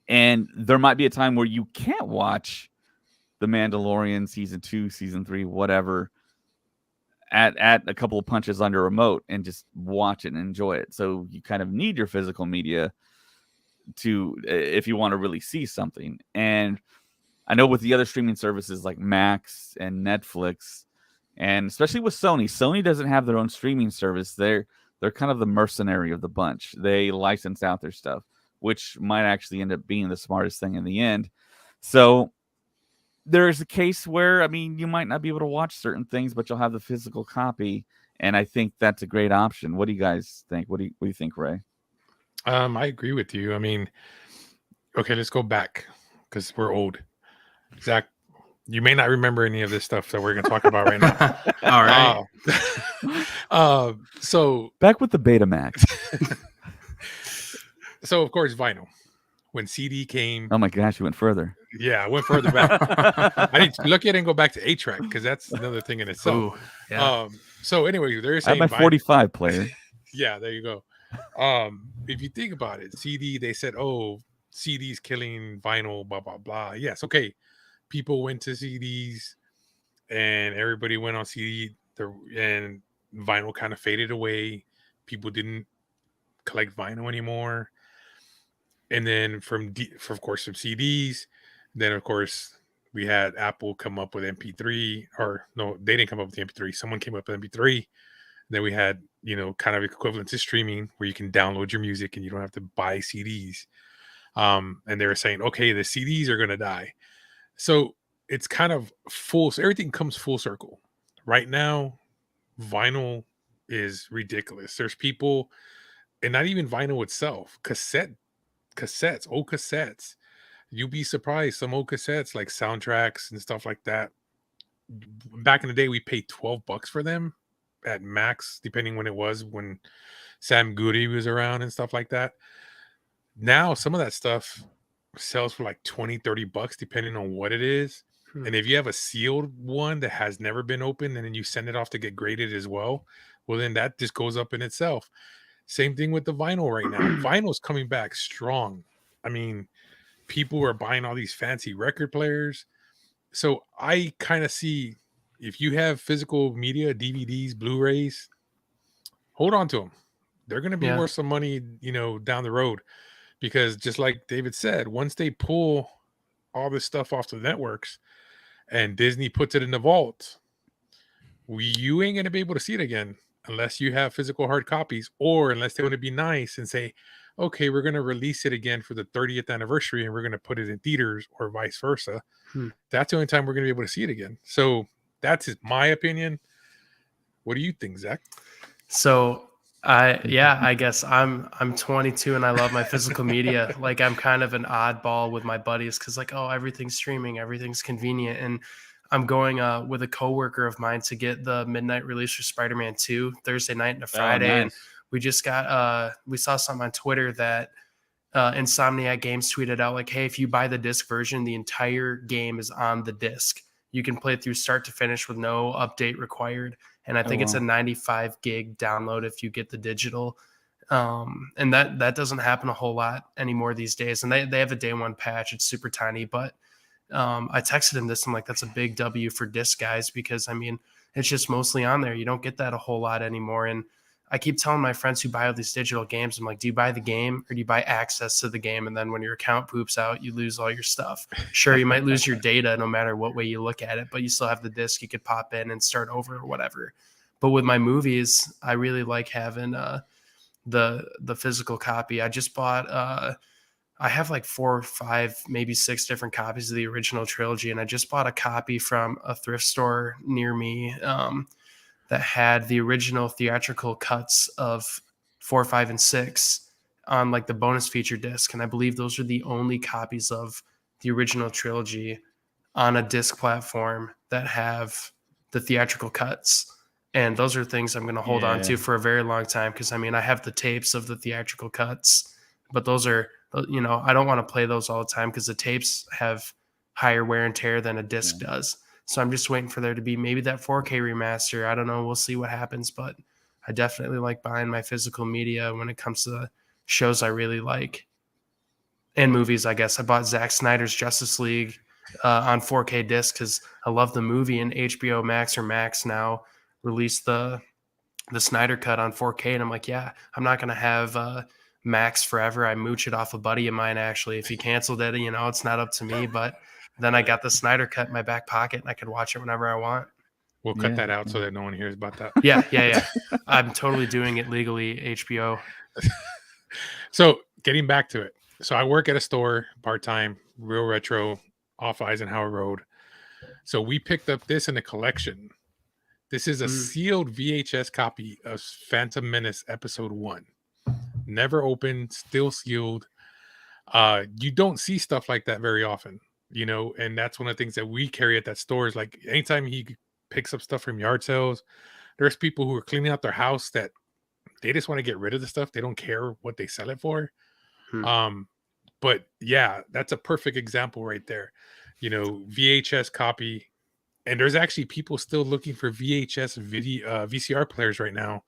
And there might be a time where you can't watch The Mandalorian season 2, season 3, whatever, at a couple of punches on your remote and just watch it and enjoy it. So you kind of need your physical media to, if you want to really see something. And I know with the other streaming services like Max and Netflix, and especially with Sony doesn't have their own streaming service. They're kind of the mercenary of the bunch. They license out their stuff, which might actually end up being the smartest thing in the end. So there's a case where, I mean, you might not be able to watch certain things, but you'll have the physical copy. And I think that's a great option. What do you guys think? What do you think, Ray? I agree with you. I mean, okay, let's go back because we're old. Zach, you may not remember any of this stuff that we're going to talk about right now. All right. So back with the Betamax. So of course, vinyl. When CD came, oh my gosh, you went further. Yeah, I went further back. I need to look at it and go back to 8-track because that's another thing in itself. Ooh, yeah. So anyway, they're I saying have my 45 player. Yeah, there you go. If you think about it, CD, they said, oh, CD's killing vinyl, blah blah blah. Yes, okay. People went to CDs, and everybody went on CD. And vinyl kind of faded away. People didn't collect vinyl anymore. And then of course, from CDs, then of course we had Apple come up with MP3, or no, they didn't come up with the MP3. Someone came up with MP3. Then we had, kind of equivalent to streaming where you can download your music and you don't have to buy CDs. And they were saying, okay, the CDs are going to die. So it's kind of so everything comes full circle. Right now, vinyl is ridiculous. There's people, and not even vinyl itself, old cassettes. You'd be surprised, some old cassettes like soundtracks and stuff like that. Back in the day, we paid $12 for them at max, depending when Sam Goody was around and stuff like that. Now some of that stuff sells for like $20-$30 depending on what it is. And if you have a sealed one that has never been opened and then you send it off to get graded as well then that just goes up in itself. Same thing with the vinyl right now. Vinyl's coming back strong. I mean, people are buying all these fancy record players. So I kind of see, if you have physical media, DVDs, Blu-rays, hold on to them. They're going to be worth some money, down the road. Because just like David said, once they pull all this stuff off the networks, and Disney puts it in the vault, you ain't gonna be able to see it again unless you have physical hard copies, or unless they want to be nice and say, okay, we're gonna release it again for the 30th anniversary and we're gonna put it in theaters, or vice versa. That's the only time we're gonna be able to see it again. So that's my opinion. What do you think, Zach? So I guess I'm 22 and I love my physical media. Like, I'm kind of an oddball with my buddies because, like, oh, everything's streaming, everything's convenient, and I'm going with a coworker of mine to get the midnight release for Spider-Man 2 Thursday night and a Friday, and we just got we saw something on Twitter that Insomniac Games tweeted out, like, hey, if you buy the disc version, the entire game is on the disc. You can play it through start to finish with no update required. And I think it's a 95 gig download if you get the digital. And that doesn't happen a whole lot anymore these days. And they have a day one patch. It's super tiny. But I texted him this. I'm like, that's a big W for disc guys, because, I mean, it's just mostly on there. You don't get that a whole lot anymore. And I keep telling my friends who buy all these digital games, I'm like, do you buy the game or do you buy access to the game? And then when your account poops out, you lose all your stuff. Sure, you might lose your data no matter what way you look at it, but you still have the disc you could pop in and start over or whatever. But with my movies, I really like having the physical copy. I just bought I have like 4 or 5, maybe 6 different copies of the original trilogy, and I just bought a copy from a thrift store near me that had the original theatrical cuts of 4, 5, and 6 on like the bonus feature disc. And I believe those are the only copies of the original trilogy on a disc platform that have the theatrical cuts. And those are things I'm going to hold on to for a very long time. Cause I mean, I have the tapes of the theatrical cuts, but those are, you know, I don't want to play those all the time because the tapes have higher wear and tear than a disc does. So I'm just waiting for there to be maybe that 4K remaster. I don't know. We'll see what happens, but I definitely like buying my physical media when it comes to the shows I really like. And movies, I guess. I bought Zack Snyder's Justice League on 4K disc because I love the movie, and HBO Max or Max now released the Snyder cut on 4K. And I'm like, yeah, I'm not going to have Max forever. I mooch it off a buddy of mine, actually. If he canceled it, you know, it's not up to me, but then I got the Snyder cut in my back pocket and I could watch it whenever I want. We'll cut that out so that no one hears about that. Yeah. I'm totally doing it legally, HBO. So getting back to it. So I work at a store part-time, real retro, off Eisenhower Road. So we picked up this in a collection. This is a sealed VHS copy of Phantom Menace Episode 1. Never opened, still sealed. You don't see stuff like that very often, you know, and that's one of the things that we carry at that store is like anytime he picks up stuff from yard sales, there's people who are cleaning out their house that they just want to get rid of the stuff. They don't care what they sell it for. But yeah, that's a perfect example right there. You know, VHS copy. And there's actually people still looking for VHS VCR players right now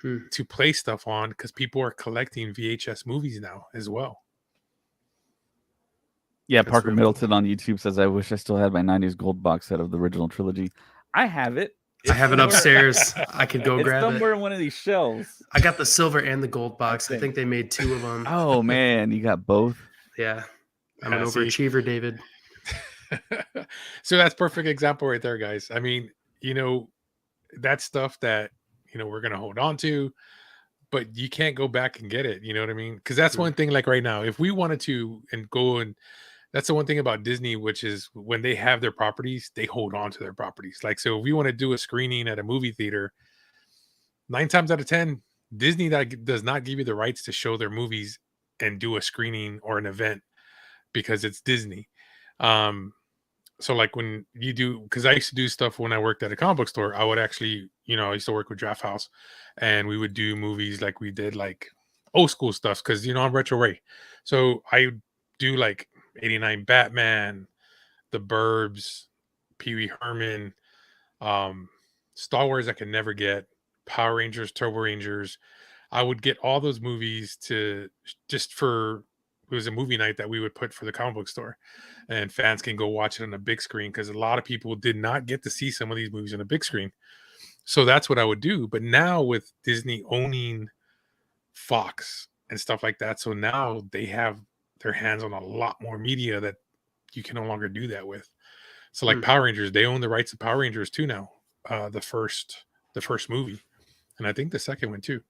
to play stuff on because people are collecting VHS movies now as well. Yeah, that's Parker really Middleton cool. On YouTube says, I wish I still had my 90s gold box set of the original trilogy. I have it. I have it upstairs. I could go grab it. It's somewhere in one of these shelves. I got the silver and the gold box. I think they made 2 of them. Oh, man. You got both? Yeah. I'm an overachiever, David. So that's perfect example right there, guys. I mean, you know, that's stuff that, you know, we're going to hold on to, but you can't go back and get it. You know what I mean? Because that's one thing, like right now, if we wanted to and go and that's the one thing about Disney, which is when they have their properties, they hold on to their properties. Like, so if we want to do a screening at a movie theater, 9 times out of 10, Disney does not give you the rights to show their movies and do a screening or an event because it's Disney. So like when you do, because I used to do stuff when I worked at a comic book store, I would actually, you know, I used to work with Draft House and we would do movies like we did like old school stuff because, you know, I'm retro Ray. So I do like 89 Batman, The Burbs, Pee Wee Herman, Star Wars I could never get, Power Rangers, Turbo Rangers. I would get all those movies to just for, it was a movie night that we would put for the comic book store and fans can go watch it on a big screen because a lot of people did not get to see some of these movies on a big screen. So that's what I would do. But now with Disney owning Fox and stuff like that, so now they have their hands on a lot more media that you can no longer do that with. So like Power Rangers, they own the rights to Power Rangers too now. The first movie, and I think the second one too.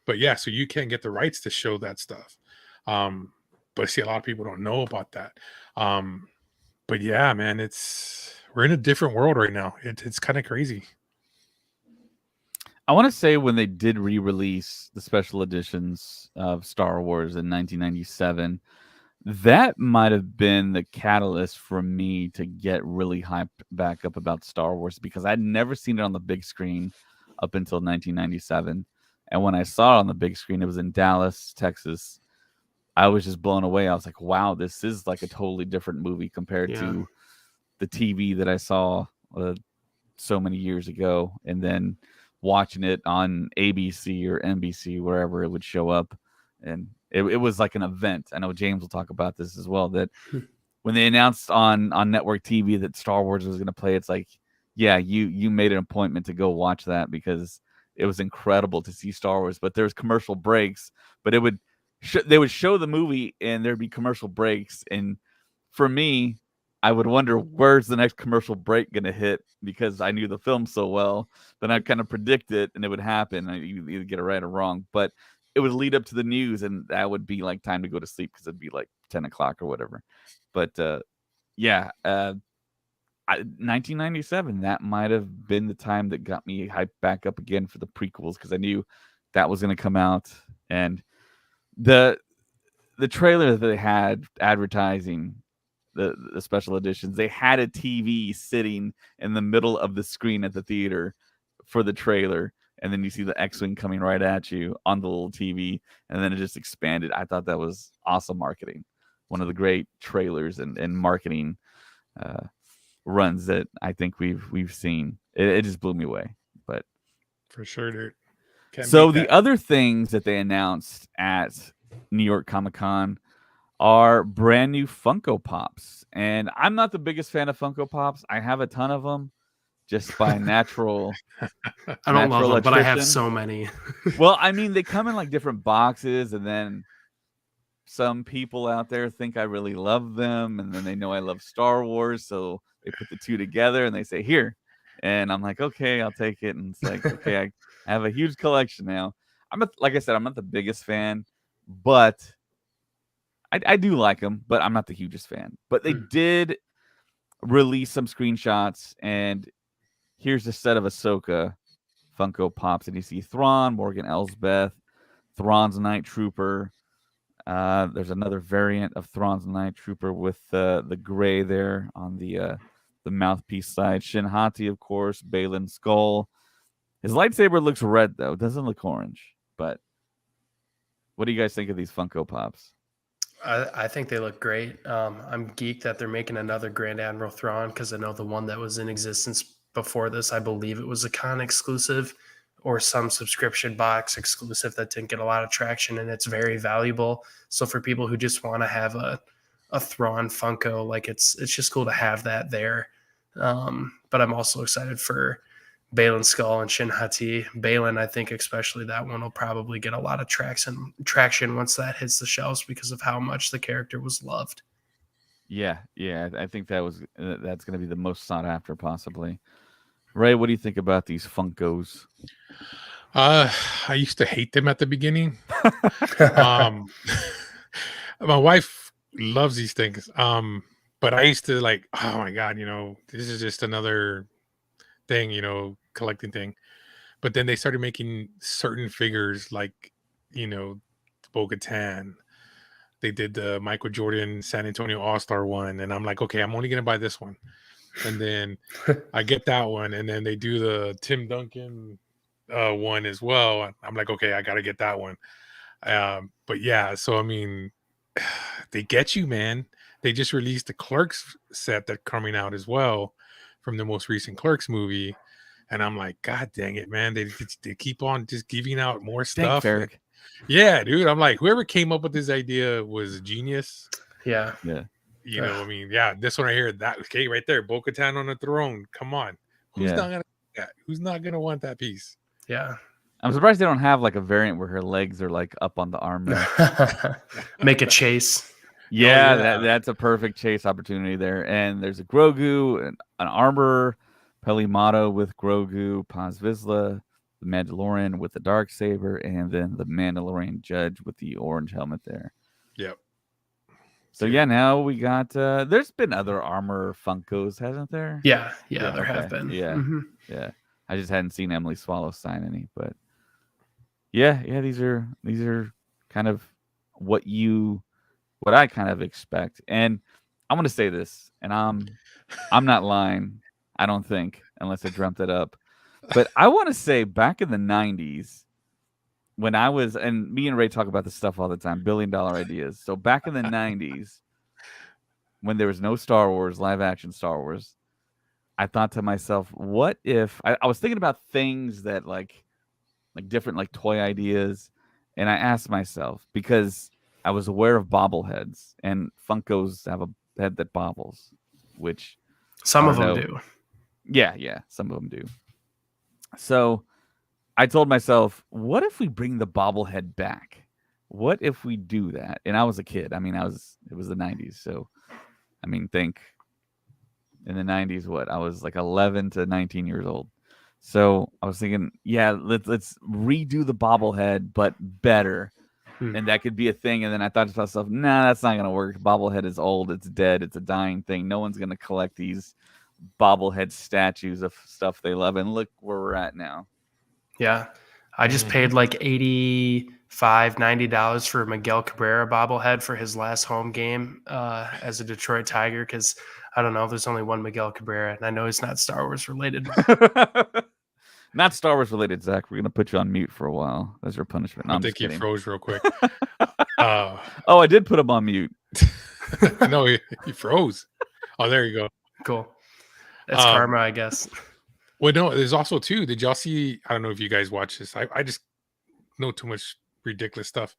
But yeah, so you can get the rights to show that stuff. But see, a lot of people don't know about that. But yeah, man, we're in a different world right now. It's kind of crazy. I want to say when they did re-release the special editions of Star Wars in 1997, that might have been the catalyst for me to get really hyped back up about Star Wars, because I'd never seen it on the big screen up until 1997. And when I saw it on the big screen, it was in Dallas, Texas. I was just blown away. I was like, wow, this is like a totally different movie compared to the TV that I saw so many years ago. And then watching it on ABC or NBC, wherever it would show up. And it was like an event. I know James will talk about this as well, that when they announced on network TV that Star Wars was going to play, it's like, yeah, you made an appointment to go watch that, because it was incredible to see Star Wars. But there's commercial breaks, but they would show the movie and there'd be commercial breaks. And for me, I would wonder, where's the next commercial break going to hit, because I knew the film so well. Then I'd kind of predict it and it would happen. You either get it right or wrong, but it would lead up to the news, and that would be like time to go to sleep, because it'd be like 10 o'clock or whatever. But 1997, that might have been the time that got me hyped back up again for the prequels, because I knew that was going to come out. And the trailer that they had advertising the special editions, they had a TV sitting in the middle of the screen at the theater for the trailer, and then you see the X-Wing coming right at you on the little TV, and then it just expanded. I thought that was awesome marketing. One of the great trailers and marketing runs that I think we've seen. It just blew me away. But for sure, dude. So the other things that they announced at New York Comic-Con are brand new Funko Pops. And I'm not the biggest fan of Funko Pops. I have a ton of them just by natural. I don't love them, but I have so many. Well, I mean, they come in like different boxes, and then some people out there think I really love them, and then they know I love Star Wars, so they put the two together and they say, here. And I'm like, okay, I'll take it. And it's like, okay, I have a huge collection now. Like I said, I'm not the biggest fan, but I do like them, but I'm not the hugest fan. But they did release some screenshots, and here's a set of Ahsoka Funko Pops, and you see THRAWN, Morgan Elsbeth, THRAWN's Night Trooper. There's another variant of THRAWN's Night Trooper with the gray there on the mouthpiece side. Shin Hati, of course, Baylan Skoll. His lightsaber looks red, though. It doesn't look orange. But what do you guys think of these Funko Pops? I think they look great. I'm geeked that they're making another Grand Admiral THRAWN, because I know the one that was in existence before this, I believe it was a con exclusive or some subscription box exclusive that didn't get a lot of traction, and it's very valuable. So for people who just want to have a THRAWN Funko, like it's just cool to have that there. But I'm also excited for Baylan Skoll and Shin Hati. Baylan, I think especially that one will probably get a lot of traction once that hits the shelves, because of how much the character was loved. Yeah, I think that's going to be the most sought after, possibly. Ray, what do you think about these Funkos? I used to hate them at the beginning. My wife loves these things. But I used to like, oh my God, this is just another thing, collecting thing. But then they started making certain figures like, Bo-Katan. They did the Michael Jordan San Antonio All-Star one. And I'm like, okay, I'm only going to buy this one. And then I get that one. And then they do the Tim Duncan one as well. I'm like, okay, I got to get that one. But yeah, so I mean, they get you, man. They just released the Clerks set that's coming out as well from the most recent Clerks movie. And I'm like, God dang it, man. They keep on just giving out more stuff. Yeah, dude. I'm like, whoever came up with this idea was genius. Yeah. I mean, yeah, this one right here, that okay, right there, Bo-Katan on the throne. Come on. Who's not gonna want that piece? Yeah. I'm surprised they don't have like a variant where her legs are like up on the arm. Make a chase. Yeah, yeah. that's a perfect chase opportunity there. And there's a Grogu, an armor, Pelimato with Grogu, Paz Vizsla, the Mandalorian with the dark saber, and then the Mandalorian judge with the orange helmet there. Yep. So Dude. yeah, now we got. There's been other armor Funkos, hasn't there? Yeah, there have okay. been. Yeah, Mhm. yeah. I just hadn't seen Emily Swallow sign any, but yeah. These are kind of what I kind of expect. And I'm gonna say this, and I'm not lying. I don't think, unless I dreamt it up. But I want to say back in the '90s, when I was, and me and Ray talk about this stuff all the time, $1 billion ideas. So back in the '90s, when there was no Star Wars, live action Star Wars, I thought to myself, what if I was thinking about things that like different like toy ideas, and I asked myself because I was aware of bobbleheads, and Funkos have a head that bobbles, which Some I of don't them know. do. Yeah, some of them do. So I told myself, what if we bring the bobblehead back? What if we do that? And I was a kid. I mean, it was the '90s, so I mean, think in the '90s, what I was like 11 to 19 years old. So I was thinking, yeah, let's redo the bobblehead, but better, and that could be a thing. And then I thought to myself, nah, that's not gonna work. Bobblehead is old, it's dead, it's a dying thing. No one's gonna collect these bobblehead statues of stuff they love. And look where we're at now. Yeah. I just paid like $85-$90 for a Miguel Cabrera bobblehead for his last home game as a Detroit Tiger, because I don't know, there's only one Miguel Cabrera, and I know he's not Star Wars related. Not Star Wars related, Zach. We're gonna put you on mute for a while. That's your punishment. No, I I'm think just he kidding. froze real quick. Oh, I did put him on mute. No, he froze. Oh, there you go. Cool. That's karma, I guess. Well, no, there's also too. Did y'all see? I don't know if you guys watch this. I just know too much ridiculous stuff.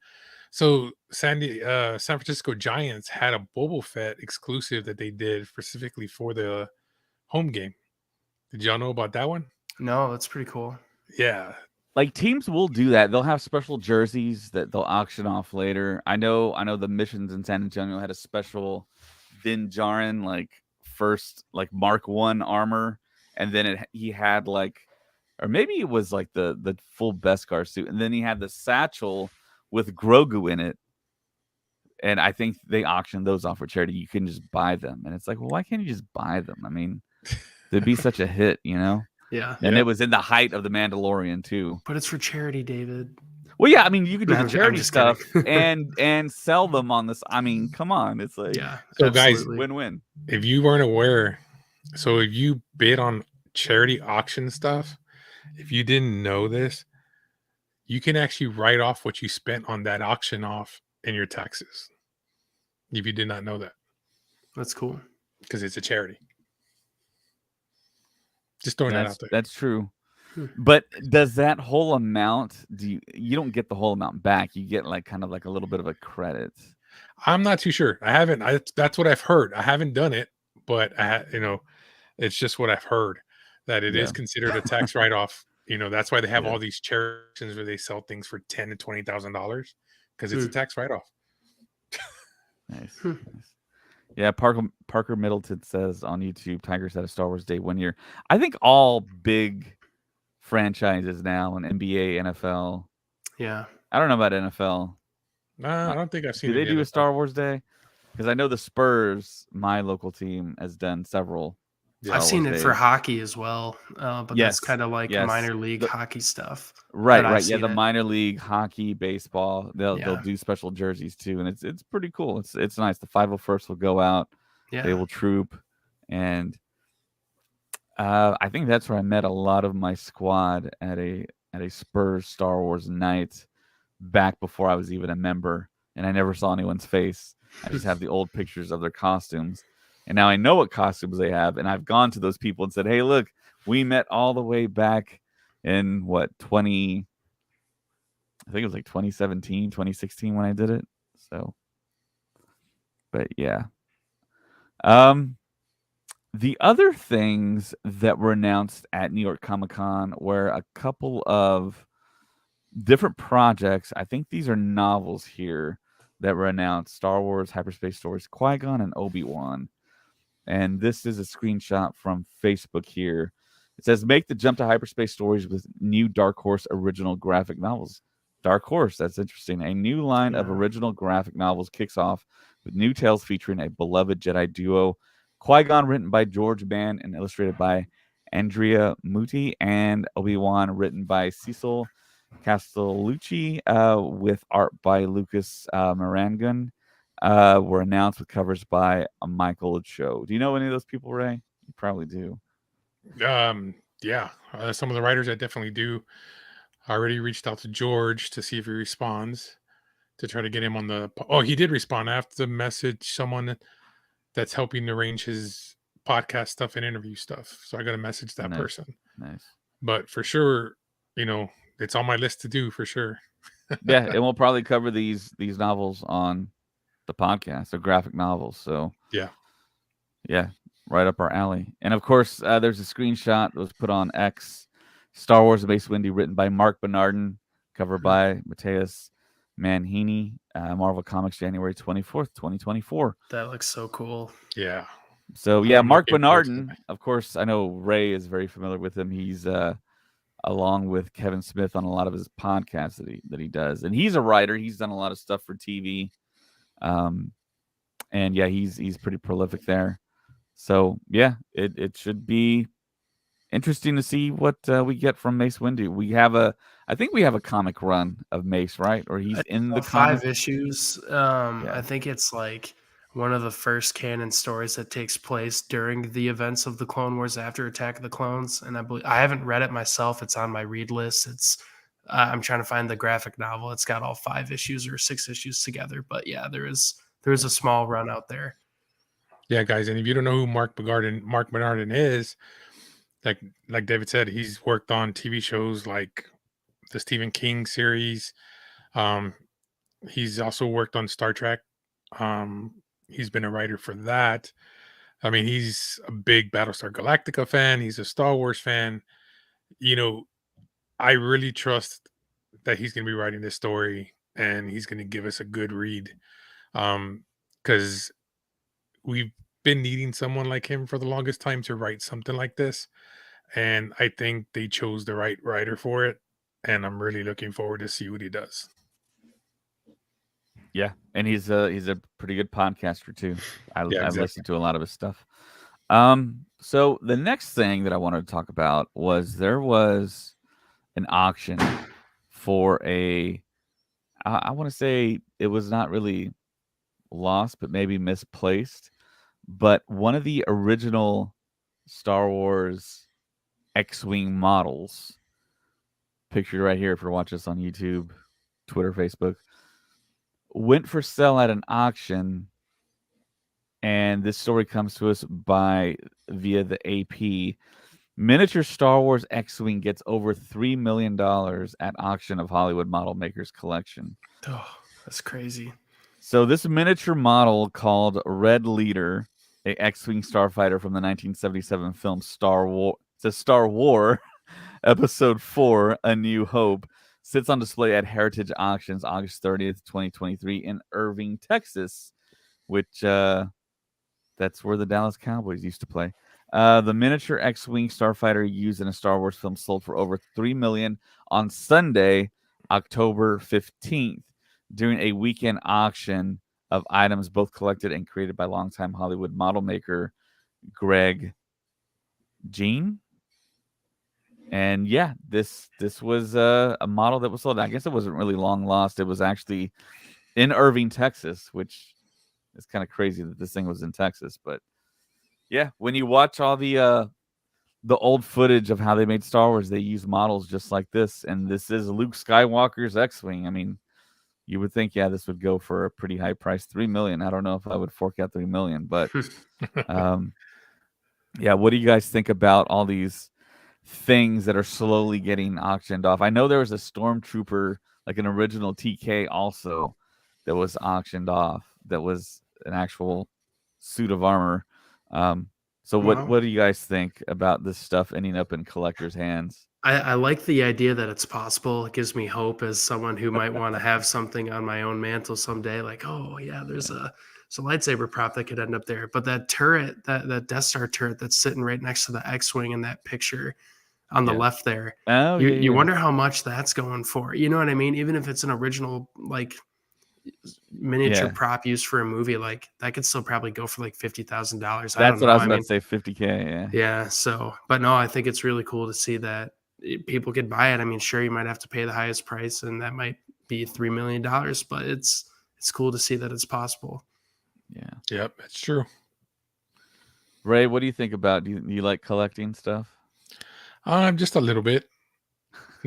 So San Francisco Giants had a Boba Fett exclusive that they did specifically for the home game. Did y'all know about that one? No, that's pretty cool. Yeah. Like teams will do that. They'll have special jerseys that they'll auction off later. I know the Missions in San Antonio had a special Din Djarin like first like Mark I armor, and then he had like, or maybe it was like the full Beskar suit, and then he had the satchel with Grogu in it. And I think they auctioned those off for charity. You can just buy them, and it's like, well, why can't you just buy them? I mean, they'd be such a hit, you know? Yeah. And it was in the height of the Mandalorian too. But it's for charity, David. Well, yeah, I mean, you could do I'm the charity just stuff kidding. and sell them on this. I mean, come on, it's like, Yeah. So absolutely. guys, win-win. if you weren't aware, so if you bid on charity auction stuff, if you didn't know this, you can actually write off what you spent on that auction off in your taxes. If you did not know that, That's cool. because it's a charity. Just throwing that out there. That's true. But does that whole amount, you don't get the whole amount back? You get like kind of like a little bit of a credit. I'm not too sure. I haven't. That's what I've heard. I haven't done it, but it's just what I've heard, that it is considered a tax write-off. That's why they have all these charities where they sell things for $10,000 to $20,000, because it's a tax write-off. Nice. Yeah, Parker Middleton says on YouTube, Tigers had a Star Wars Day 1 year. I think all big franchises now in NBA, NFL. Yeah. I don't know about NFL. I don't think I've seen. Do they do a Star Wars Day? Because I know the Spurs, my local team, has done several. I've seen it for hockey as well, but that's kind of like minor league hockey stuff. Right. Yeah, the minor league hockey, baseball, they'll do special jerseys too, and it's pretty cool. It's nice. The 501st will go out. Yeah. They will troop, and I think that's where I met a lot of my squad at a Spurs Star Wars night back before I was even a member, and I never saw anyone's face. I just have the old pictures of their costumes. And now I know what costumes they have, and I've gone to those people and said, "Hey, look, we met all the way back in I think it was like 2017, 2016 when I did it." So, but yeah. The other things that were announced at New York Comic-Con were a couple of different projects. I think these are novels here that were announced: Star Wars Hyperspace Stories, Qui-Gon and Obi-Wan. And this is a screenshot from Facebook here. It says, make the jump to hyperspace stories with new Dark Horse original graphic novels. Dark Horse, that's interesting. A new line of original graphic novels kicks off with new tales featuring a beloved Jedi duo. Qui-Gon, written by George Mann and illustrated by Andrea Muti, and Obi-Wan, written by Cecil Castellucci, with art by Lucas Marangan. Were announced with covers by Michael Cho. Do you know any of those people, Ray? You probably do. Yeah, some of the writers I definitely do. I already reached out to George to see if he responds, to try to get him on the. Oh, he did respond. I have to message someone that's helping arrange his podcast stuff and interview stuff. So I got to message that person. Nice. But for sure, it's on my list to do for sure. Yeah, and we'll probably cover these novels on the podcast. They're graphic novels, so yeah, right up our alley. And of course, there's a screenshot that was put on X. Star Wars: Mace Windu, written by Mark Bernardin, cover by Mateus Manhini. Marvel Comics, January 24th, 2024. That looks so cool. Yeah. So yeah, Mark Bernardin. Of course, I know Ray is very familiar with him. He's along with Kevin Smith on a lot of his podcasts that he does, and he's a writer. He's done a lot of stuff for TV. And yeah, he's pretty prolific there. So yeah, it should be interesting to see what we get from Mace Windu. I think we have a comic run of Mace, right? Or he's in the 5 issues. I think it's like one of the first canon stories that takes place during the events of the Clone Wars after Attack of the Clones. And I haven't read it myself. It's on my read list. I'm trying to find the graphic novel. It's got all 5 issues or 6 issues together. But yeah, there is a small run out there. Yeah, guys, and if you don't know who Mark Bernardin is, like David said, he's worked on TV shows like the Stephen King series. He's also worked on Star Trek. He's been a writer for that. I mean, he's a big Battlestar Galactica fan. He's a Star Wars fan. I really trust that he's going to be writing this story and he's going to give us a good read. Because we've been needing someone like him for the longest time to write something like this. And I think they chose the right writer for it. And I'm really looking forward to see what he does. Yeah, and he's a pretty good podcaster too. I've listened to a lot of his stuff. So the next thing that I wanted to talk about was there was an auction for I want to say it was not really lost, but maybe misplaced. But one of the original Star Wars X-Wing models, pictured right here if you're watching us on YouTube, Twitter, Facebook, went for sale at an auction. And this story comes to us via the AP. Miniature Star Wars X-Wing gets over $3 million at auction of Hollywood model makers collection. Oh, that's crazy. So this miniature model called Red Leader, a X-Wing starfighter from the 1977 film Star War, Episode 4, A New Hope, sits on display at Heritage Auctions August 30th, 2023 in Irving, Texas, which that's where the Dallas Cowboys used to play. The miniature X-Wing starfighter used in a Star Wars film sold for over $3 million on Sunday, October 15th, during a weekend auction of items both collected and created by longtime Hollywood model maker Greg Jean. And yeah, this was a model that was sold. I guess it wasn't really long lost. It was actually in Irving, Texas, which is kind of crazy that this thing was in Texas. But yeah, when you watch all the old footage of how they made Star Wars, they use models just like this. And this is Luke Skywalker's X-Wing. I mean, you would think, yeah, this would go for a pretty high price, $3 million. I don't know if I would fork out $3 million, but yeah, what do you guys think about all these things that are slowly getting auctioned off? I know there was a Stormtrooper, like an original TK also, that was auctioned off. That was an actual suit of armor. So Well, what do you guys think about this stuff ending up in collectors' hands? I like the idea that it's possible. It gives me hope as someone who might want to have something on my own mantle someday. Like, oh yeah, there's a lightsaber prop that could end up there. But that turret, that Death Star turret that's sitting right next to the X-wing in that picture on the Yeah. left there, Oh you yeah, you yeah. wonder how much that's going for. You know what I mean? Even if it's an original like miniature Yeah. prop used for a movie, like that could still probably go for like $50,000. I don't That's what know. I was I about mean, to say. 50K. Yeah. yeah. So, but no, I think it's really cool to see that people could buy it. I mean, sure, you might have to pay the highest price, and that might be $3 million, but it's cool to see that it's possible. Yeah. Yep, that's true. Ray, what do you think about? Do you like collecting stuff? Just a little bit.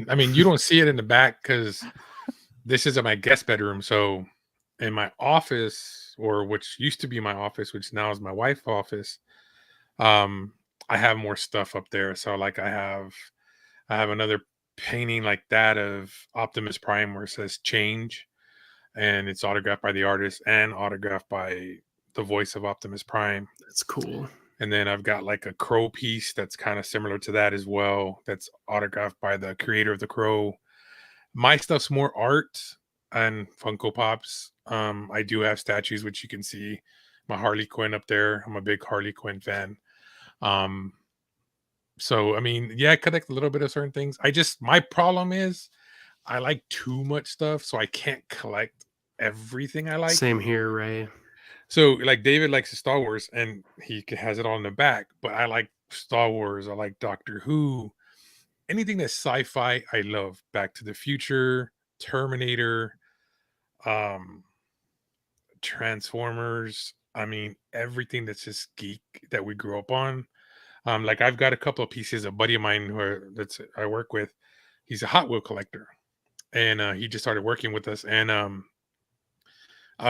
I mean, you don't see it in the back because this is my guest bedroom. So in my office, or which used to be my office, which now is my wife's office, I have more stuff up there. So like I have another painting like that of Optimus Prime where it says change, and it's autographed by the artist and autographed by the voice of Optimus Prime. That's cool. And then I've got like a crow piece that's kind of similar to that as well. That's autographed by the creator of the crow. My stuff's more art and Funko Pops. I do have statues, which you can see. My Harley Quinn up there. I'm a big Harley Quinn fan. So I mean, yeah, I collect a little bit of certain things. My problem is I like too much stuff, so I can't collect everything I like. Same here, Ray. So like David likes the Star Wars and he has it all in the back, but I like Star Wars, I like Doctor Who, anything that's sci-fi, I love. Back to the Future, Terminator, um, Transformers. I mean, everything that's just geek that we grew up on. Like I've got a couple of pieces. A buddy of mine that's I work with, he's a Hot Wheel collector, and he just started working with us. And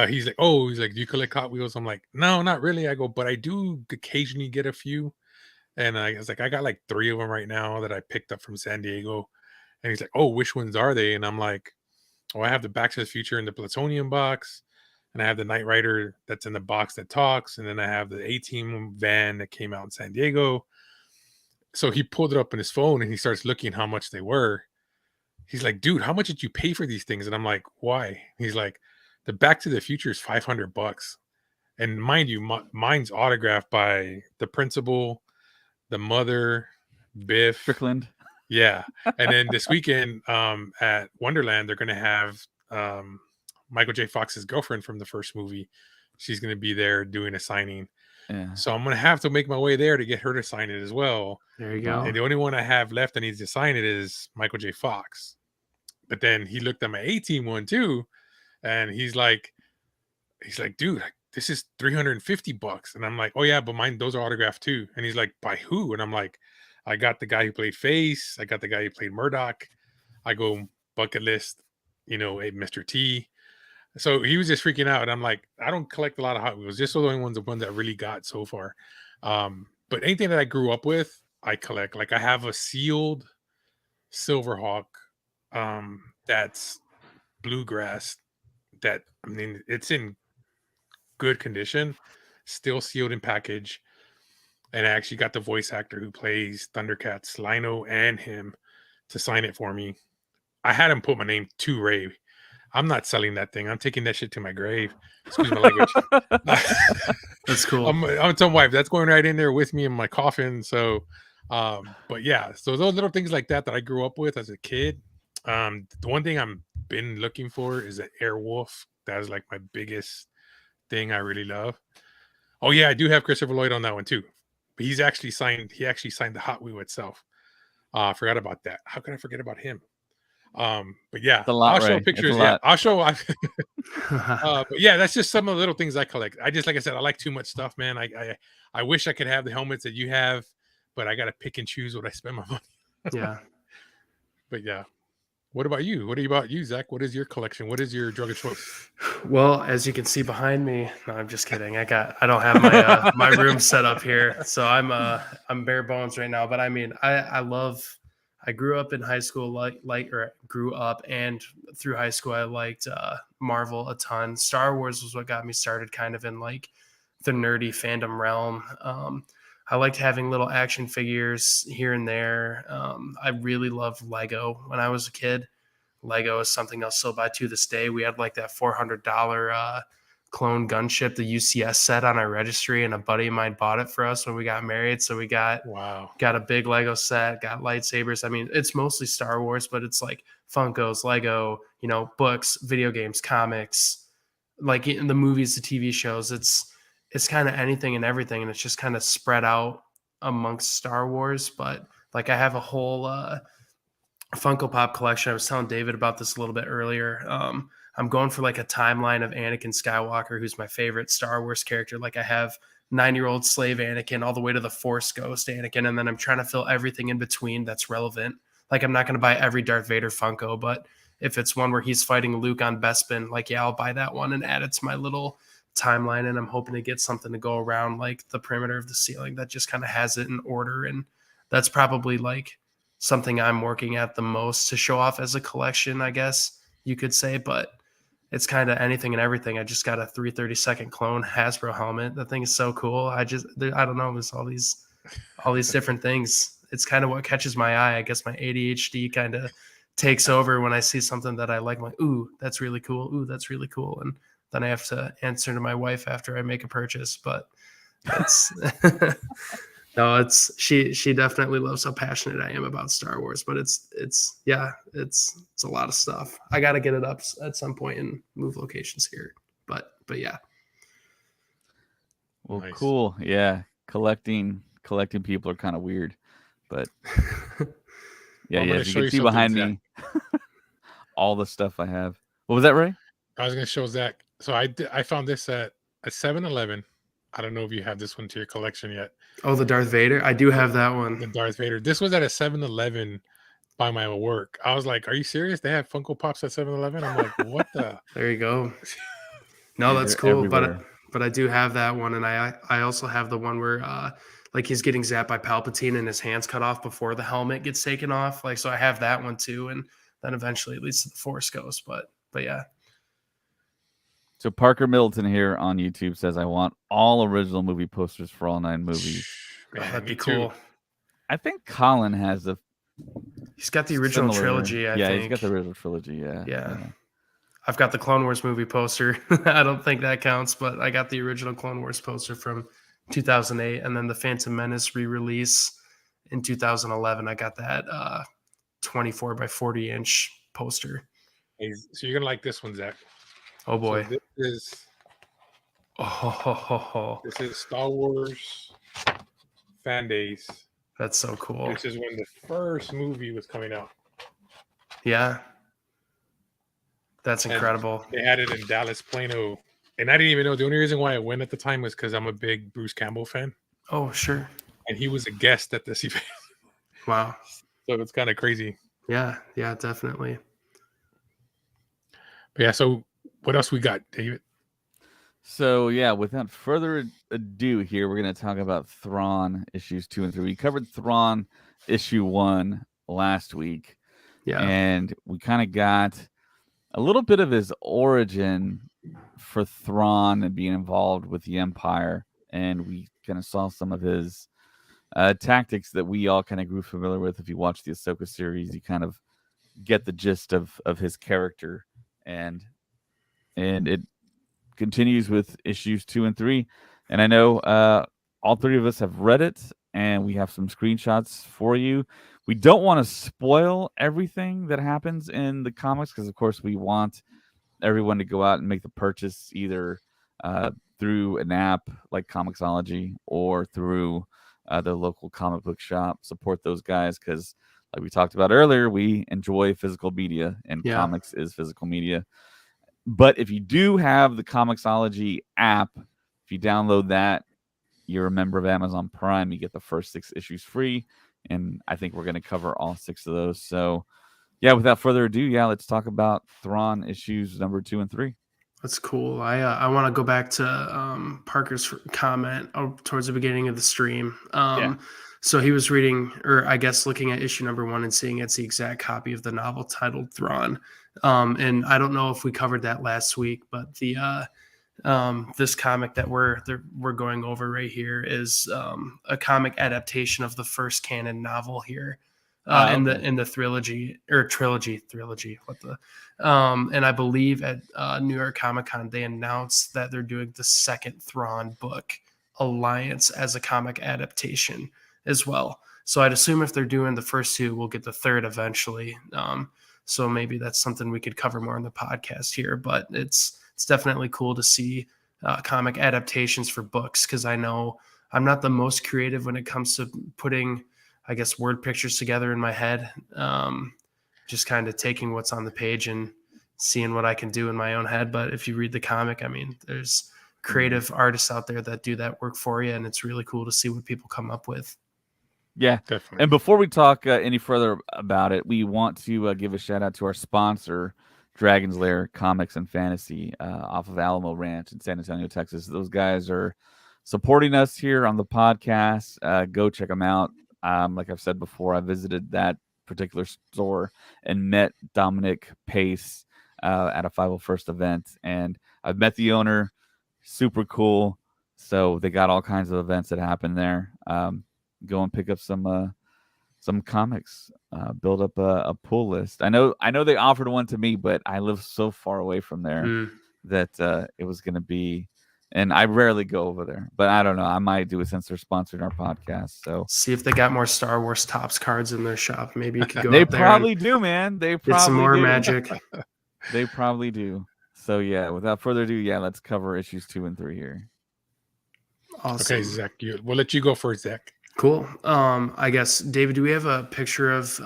he's like, do you collect Hot Wheels? I'm like, no, not really. I go, but I do occasionally get a few. And I was like, I got like 3 of them right now that I picked up from San Diego. And he's like, oh, which ones are they? And I'm like, oh, I have the Back to the Future in the Plutonium box. And I have the Knight Rider that's in the box that talks. And then I have the A-Team van that came out in San Diego. So he pulled it up on his phone and he starts looking how much they were. He's like, dude, how much did you pay for these things? And I'm like, why? He's like, the Back to the Future is $500. And mind you, mine's autographed by the principal, the mother, Biff. Strickland. Yeah. And then this weekend at Wonderland, they're going to have Michael J. Fox's girlfriend from the first movie. She's going to be there doing a signing. Yeah. So I'm going to have to make my way there to get her to sign it as well. There you go. And the only one I have left that needs to sign it is Michael J. Fox. But then he looked at my A-Team one too. And he's like, dude, this is $350. And I'm like, oh yeah, but mine, those are autographed too. And he's like, by who? And I'm like, I got the guy who played Face. I got the guy who played Murdoch. I go bucket list, Mr. T. So he was just freaking out. And I'm like, I don't collect a lot of Hot Wheels. Just the ones that really got so far. But anything that I grew up with, I collect. Like I have a sealed Silverhawk that's bluegrass that, I mean, it's in good condition, still sealed in package. And I actually got the voice actor who plays Thundercats, Lino, and him to sign it for me. I had him put my name to Ray. I'm not selling that thing. I'm taking that shit to my grave. Excuse my language. That's cool. I'm telling my wife that's going right in there with me in my coffin. So, but yeah, so those little things like that I grew up with as a kid. The one thing I'm been looking for is an Airwolf. That is like my biggest thing I really love. Oh yeah, I do have Christopher Lloyd on that one too. But he actually signed the Hot Wheel itself. I forgot about that. How could I forget about him? But yeah, I'll show pictures. Yeah, I'll show. But yeah, that's just some of the little things I collect. Like I said, I like too much stuff, man. I wish I could have the helmets that you have, but I got to pick and choose what I spend my money. Yeah. But yeah. What about you? What about you, Zach? What is your collection? What is your drug of choice? Well, as you can see behind me, no, I'm just kidding. I don't have my my room set up here, so I'm bare bones right now. But I mean, I grew up in high school grew up and through high school I liked Marvel a ton. Star Wars was what got me started, kind of in like the nerdy fandom realm. I liked having little action figures here and there. I really loved Lego when I was a kid. Lego is something I'll still buy to this day. We had like that $400 clone gunship, the UCS set on our registry, and a buddy of mine bought it for us when we got married. So we got a big Lego set, got lightsabers. I mean, it's mostly Star Wars, but it's like Funkos, Lego, you know, books, video games, comics, like in the movies, the TV shows. It's kind of anything and everything, and it's just kind of spread out amongst Star Wars. But like I have a whole Funko Pop collection. I was telling David about this a little bit earlier. I'm going for like a timeline of Anakin Skywalker, who's my favorite Star Wars character. Like I have 9-year-old slave Anakin all the way to the Force Ghost Anakin, and then I'm trying to fill everything in between that's relevant. Like I'm not going to buy every Darth Vader Funko, but if it's one where he's fighting Luke on Bespin, like yeah, I'll buy that one and add it to my little timeline. And I'm hoping to get something to go around like the perimeter of the ceiling that just kind of has it in order. And that's probably like something I'm working at the most to show off as a collection, I guess you could say, but it's kind of anything and everything. I just got a 332nd clone Hasbro helmet. That thing is so cool. I don't know. There's all these different things. It's kind of what catches my eye. I guess my ADHD kind of takes over when I see something that I like. I'm like, ooh, that's really cool. Ooh, that's really cool. And then I have to answer to my wife after I make a purchase. But that's no, it's she definitely loves how passionate I am about Star Wars, but it's a lot of stuff. I got to get it up at some point and move locations here. But yeah. Well, Nice. Cool. Yeah. Collecting people are kind of weird, but yeah, Well, I'm yeah. gonna As you show can you see something, behind Zach. me, all the stuff I have. What was that, Ray? I was going to show Zach. So I found this at a 7-Eleven. I don't know if you have this one to your collection yet. Oh, the Darth Vader. I do have that The one. Darth Vader. This was at a 7-Eleven by my work. I was like, are you serious? They have Funko Pops at 7-Eleven? I'm like, what the? There you go. No, Yeah, that's they're cool. everywhere. But I do have that one, and I also have the one where like he's getting zapped by Palpatine and his hands cut off before the helmet gets taken off. Like so, I have that one too, and then eventually it leads to the Force Ghost. But yeah. So Parker Middleton here on YouTube says, I want all original movie posters for all 9 movies. Man, That'd be me too. cool. I think Colin has a He's got the original similar trilogy, I yeah, think. he's got the original trilogy, yeah. Yeah. I've got the Clone Wars movie poster. I don't think that counts, but I got the original Clone Wars poster from 2008, and then the Phantom Menace re-release in 2011. I got that 24 by 40 inch poster. Hey, so you're gonna like this one, Zach. Oh boy. So this Oh, is Star Wars Fan Days. that's so cool. This is when the first movie was coming out. Yeah. That's And incredible. They had it in Dallas, Plano. And I didn't even know. The only reason why I went at the time was because I'm a big Bruce Campbell fan. Oh, sure. And he was a guest at this event. Wow. So it's kind of crazy. Yeah, definitely. But yeah, so what else we got, David? So yeah, without further ado here, we're going to talk about THRAWN issues 2 and 3. We covered THRAWN issue 1 last week. Yeah. And we kind of got a little bit of his origin for THRAWN and being involved with the Empire. And we kind of saw some of his tactics that we all kind of grew familiar with. If you watch the Ahsoka series, you kind of get the gist of his character. And it continues with issues 2 and 3. And I know all 3 of us have read it, and we have some screenshots for you. We don't want to spoil everything that happens in the comics because, of course, we want everyone to go out and make the purchase either through an app like Comixology or through the local comic book shop. Support those guys because, like we talked about earlier, we enjoy physical media, and comics is physical media. But if you do have the Comixology app, if you download that, you're a member of Amazon Prime, you get the first 6 issues free. And I think we're going to cover all 6 of those. So, yeah, without further ado, let's talk about THRAWN issues number 2 and 3. That's cool. I want to go back to Parker's comment towards the beginning of the stream. So he was reading, or I guess looking at issue number 1 and seeing it's the exact copy of the novel titled THRAWN. And I don't know if we covered that last week, but the This comic that we're going over right here is a comic adaptation of the first canon novel here in the trilogy. What the and I believe at New York Comic Con they announced that they're doing the second Thrawn book, Alliance, as a comic adaptation as well. So I'd assume if they're doing the first two, we'll get the third eventually. So maybe that's something we could cover more in the podcast here. But it's definitely cool to see comic adaptations for books, because I know I'm not the most creative when it comes to putting, I guess, word pictures together in my head. Just kind of taking what's on the page and seeing what I can do in my own head. But if you read the comic, I mean, there's creative artists out there that do that work for you, and it's really cool to see what people come up with. Yeah, Definitely. And before we talk any further about it, we want to give a shout out to our sponsor, Dragon's Lair Comics and Fantasy, off of Alamo Ranch in San Antonio, Texas. Those guys are supporting us here on the podcast. Go check them out. Like I've said before, I visited that particular store and met Dominic Pace at a 501st event, and I've met the owner. Super cool. So they got all kinds of events that happen there. Go and pick up some comics, build up a pull list. I know they offered one to me, but I live so far away from there that it was going to be, and I rarely go over there, but I don't know. I might do it since they're sponsoring our podcast. So see if they got more Star Wars Topps cards in their shop. Maybe you could go they up there probably do, man. They probably get some more do. magic. They probably do. So yeah, without further ado, let's cover issues 2 and 3 here. Awesome. Okay, Zach, we'll let you go first, Zach. Cool. I guess, David, do we have a picture of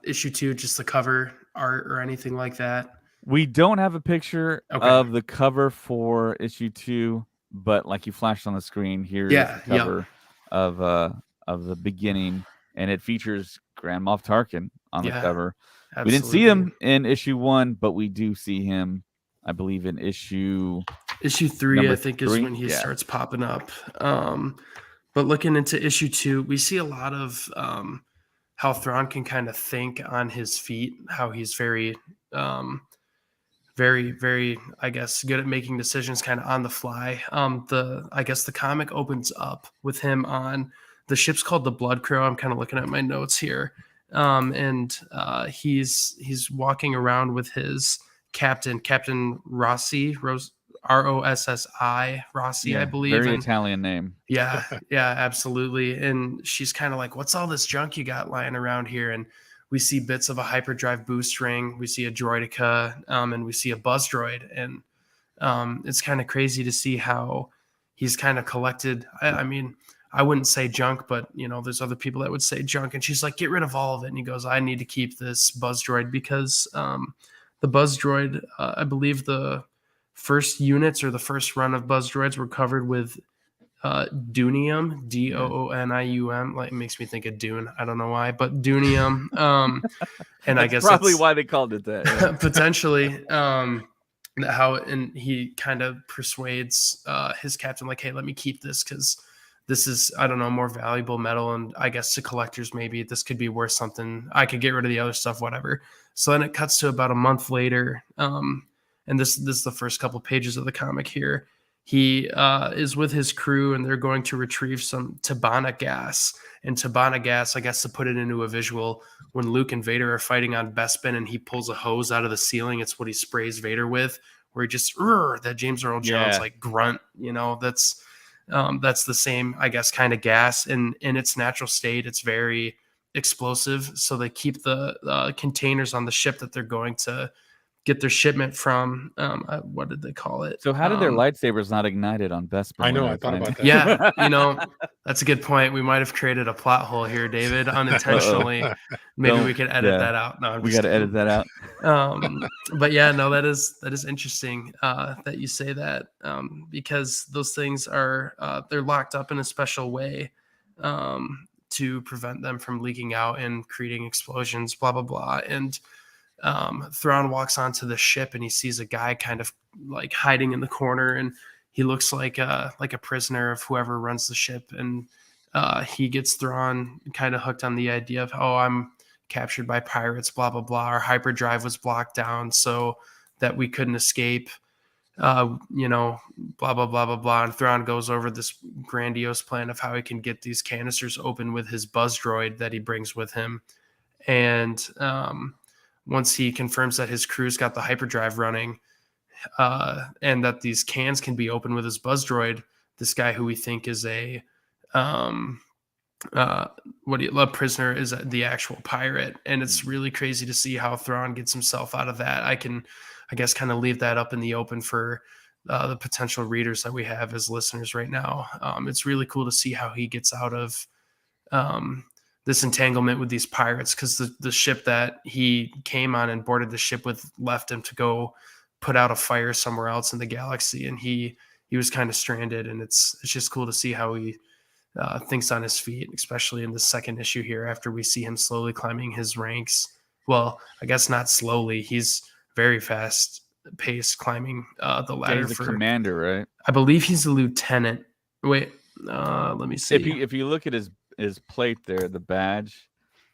issue 2, just the cover art or anything like that? We don't have a picture of the cover for issue 2, but like you flashed on the screen, here's the cover of the beginning, and it features Grand Moff Tarkin on the cover. Absolutely. We didn't see him in issue 1, but we do see him, I believe, in issue 3. I think is when he starts popping up. But looking into issue 2, we see a lot of how Thrawn can kind of think on his feet, how he's very, very, I guess, good at making decisions kind of on the fly. I guess the comic opens up with him on the ship's called the Blood Crow. I'm kind of looking at my notes here. And he's walking around with his Captain Rossi, Rossi, Rossi, I believe. Very Italian name. Yeah, absolutely. And she's kind of like, what's all this junk you got lying around here? And we see bits of a hyperdrive boost ring. We see a droidica, and we see a buzz droid. And it's kind of crazy to see how he's kind of collected. I mean, I wouldn't say junk, but, there's other people that would say junk. And she's like, get rid of all of it. And he goes, I need to keep this buzz droid because the buzz droid, I believe the first units or the first run of buzz droids were covered with Dunium, Doonium. Like, it makes me think of Dune. I don't know why, but Dunium. And I guess probably why they called it that. Yeah. Potentially. And he kind of persuades his captain, like, hey, let me keep this because this is, I don't know, more valuable metal. And I guess to collectors, maybe this could be worth something. I could get rid of the other stuff, whatever. So then it cuts to about a month later. And this is the first couple pages of the comic here. He is with his crew, and they're going to retrieve some Tabana gas. And Tabana gas, I guess, to put it into a visual, when Luke and Vader are fighting on Bespin and he pulls a hose out of the ceiling, it's what he sprays Vader with, where he just, that James Earl Jones, like, grunt, that's the same, I guess, kind of gas. And in its natural state, it's very explosive. So they keep the containers on the ship that they're going to get their shipment from. What did they call it? So how did their lightsabers not ignited on Bespin? I know, I thought about that. Yeah, that's a good point. We might have created a plot hole here, David, unintentionally. Maybe we could edit that out. No, we got to edit that out. But yeah, no, that is interesting that you say that, because those things are they're locked up in a special way to prevent them from leaking out and creating explosions, blah, blah, blah. And Thrawn walks onto the ship and he sees a guy kind of like hiding in the corner, and he looks like a prisoner of whoever runs the ship. And he gets Thrawn kind of hooked on the idea of, I'm captured by pirates, blah, blah, blah. Our hyperdrive was blocked down so that we couldn't escape. you know, blah, blah, blah, blah, blah. And Thrawn goes over this grandiose plan of how he can get these canisters open with his buzz droid that he brings with him. And once he confirms that his crew's got the hyperdrive running, and that these cans can be opened with his buzz droid, this guy who we think is a prisoner is the actual pirate. And it's really crazy to see how Thrawn gets himself out of that. I guess kind of leave that up in the open for the potential readers that we have as listeners right now. It's really cool to see how he gets out of this entanglement with these pirates, because the ship that he came on and boarded the ship with left him to go put out a fire somewhere else in the galaxy, and he was kind of stranded. And it's just cool to see how he thinks on his feet, especially in the second issue here, after we see him slowly climbing his ranks. Well, I guess not slowly. He's very fast paced climbing the ladder. Yeah, he's a commander, right? I believe he's a lieutenant. Wait, let me see. If you look at his plate there, the badge,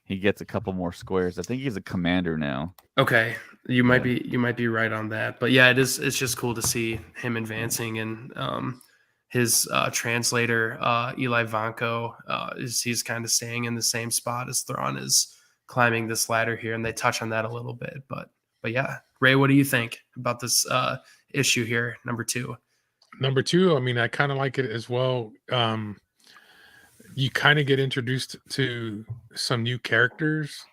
he gets a couple more squares. I think he's a commander now. Okay, you might be right on that. But yeah, it's just cool to see him advancing. And his translator, Eli Vanko, he's kind of staying in the same spot as Thrawn is climbing this ladder here, and they touch on that a little bit. But yeah, Ray, what do you think about this issue here, number 2? Number 2, I mean, I kind of like it as well. You kind of get introduced to some new characters,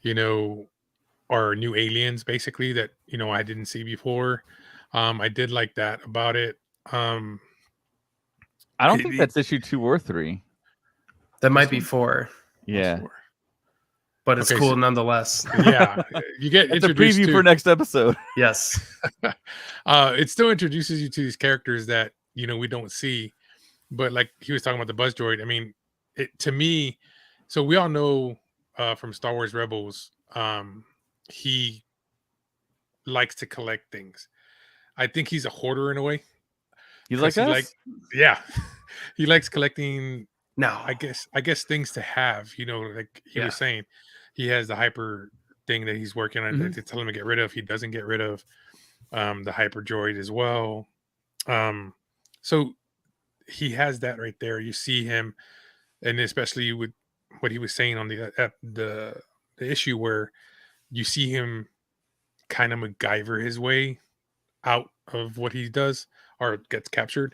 you know, or new aliens, basically, that, you know, I didn't see before. I did like that about it. I don't think that's issue 2 or 3. That might be 4. Yeah. 4. But it's cool nonetheless. Yeah. You get it's introduced a preview for next episode. Yes. It still introduces you to these characters that, you know, we don't see. But like he was talking about the buzz droid, I mean, to me, so we all know from Star Wars Rebels, he likes to collect things. I think he's a hoarder in a way. He's like us? Yeah. He likes collecting, no, I guess things to have, you know, like he was saying. He has the hyper thing that he's working on to tell him to get rid of. He doesn't get rid of the hyper droid as well. So he has that right there. You see him, and especially with what he was saying on the issue where you see him kind of MacGyver his way out of what he does or gets captured.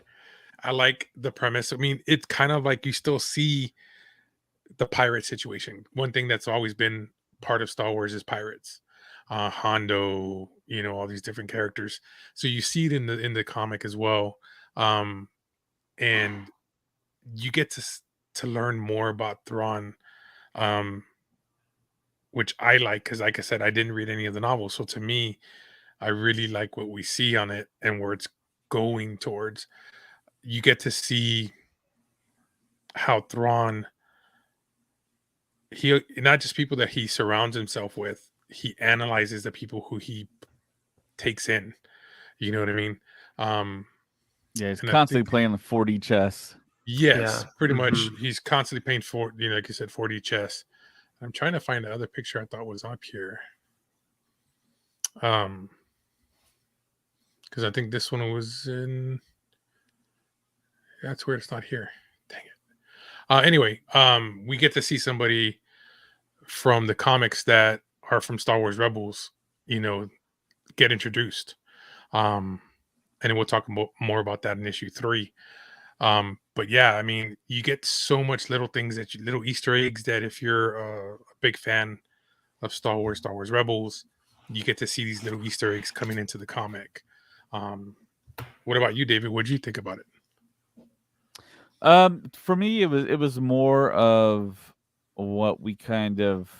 I like the premise. I mean, it's kind of like you still see the pirate situation. One thing that's always been part of Star Wars is pirates. Hondo, you know, all these different characters. So you see it in the comic as well. And you get to learn more about Thrawn, which I like, because like I said, I didn't read any of the novels. So to me, I really like what we see on it and where it's going towards. You get to see how Thrawn, he not just people that he surrounds himself with, he analyzes the people who he takes in. You know what I mean? Yeah, he's constantly playing the 4D chess. Yes, pretty much. He's constantly playing like you said, 4D chess. I'm trying to find the other picture I thought was up here. Because I think this one was in. That's where it's not here. Dang it. Anyway, we get to see somebody from the comics that are from Star Wars Rebels, you know, get introduced. And then we'll talk more about that in issue 3. But yeah, I mean, you get so much little things little Easter eggs that if you're a big fan of Star Wars Rebels, you get to see these little Easter eggs coming into the comic. What about you, David? What did you think about it? For me, it was more of what we kind of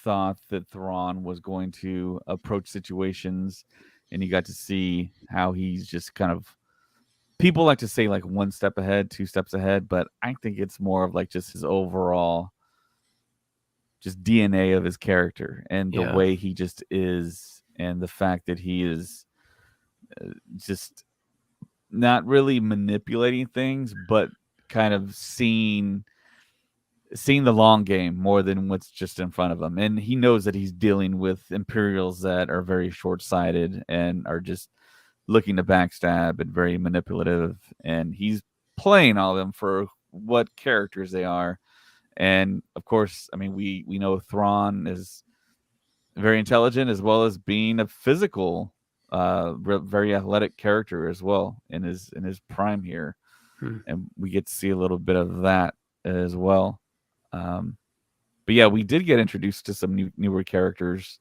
thought that Thrawn was going to approach situations, and you got to see how he's just kind of, people like to say like 1 step ahead, 2 steps ahead, but I think it's more of like just his overall just DNA of his character and the way he just is, and the fact that he is just not really manipulating things, but kind of seeing the long game more than what's just in front of him. And he knows that he's dealing with Imperials that are very short-sighted and are just looking to backstab and very manipulative, and he's playing all of them for what characters they are. And of course, I mean, we know THRAWN is very intelligent as well as being a physical, very athletic character as well in his prime here, and we get to see a little bit of that as well. But yeah, we did get introduced to some newer characters.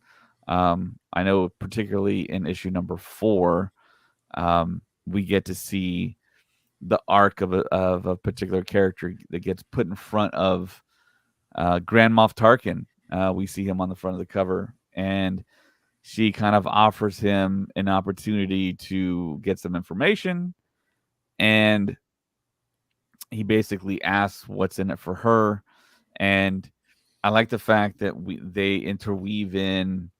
I know particularly in issue number 4, we get to see the arc of a particular character that gets put in front of Grand Moff Tarkin. We see him on the front of the cover, and she kind of offers him an opportunity to get some information, and he basically asks what's in it for her. And I like the fact that they interweave in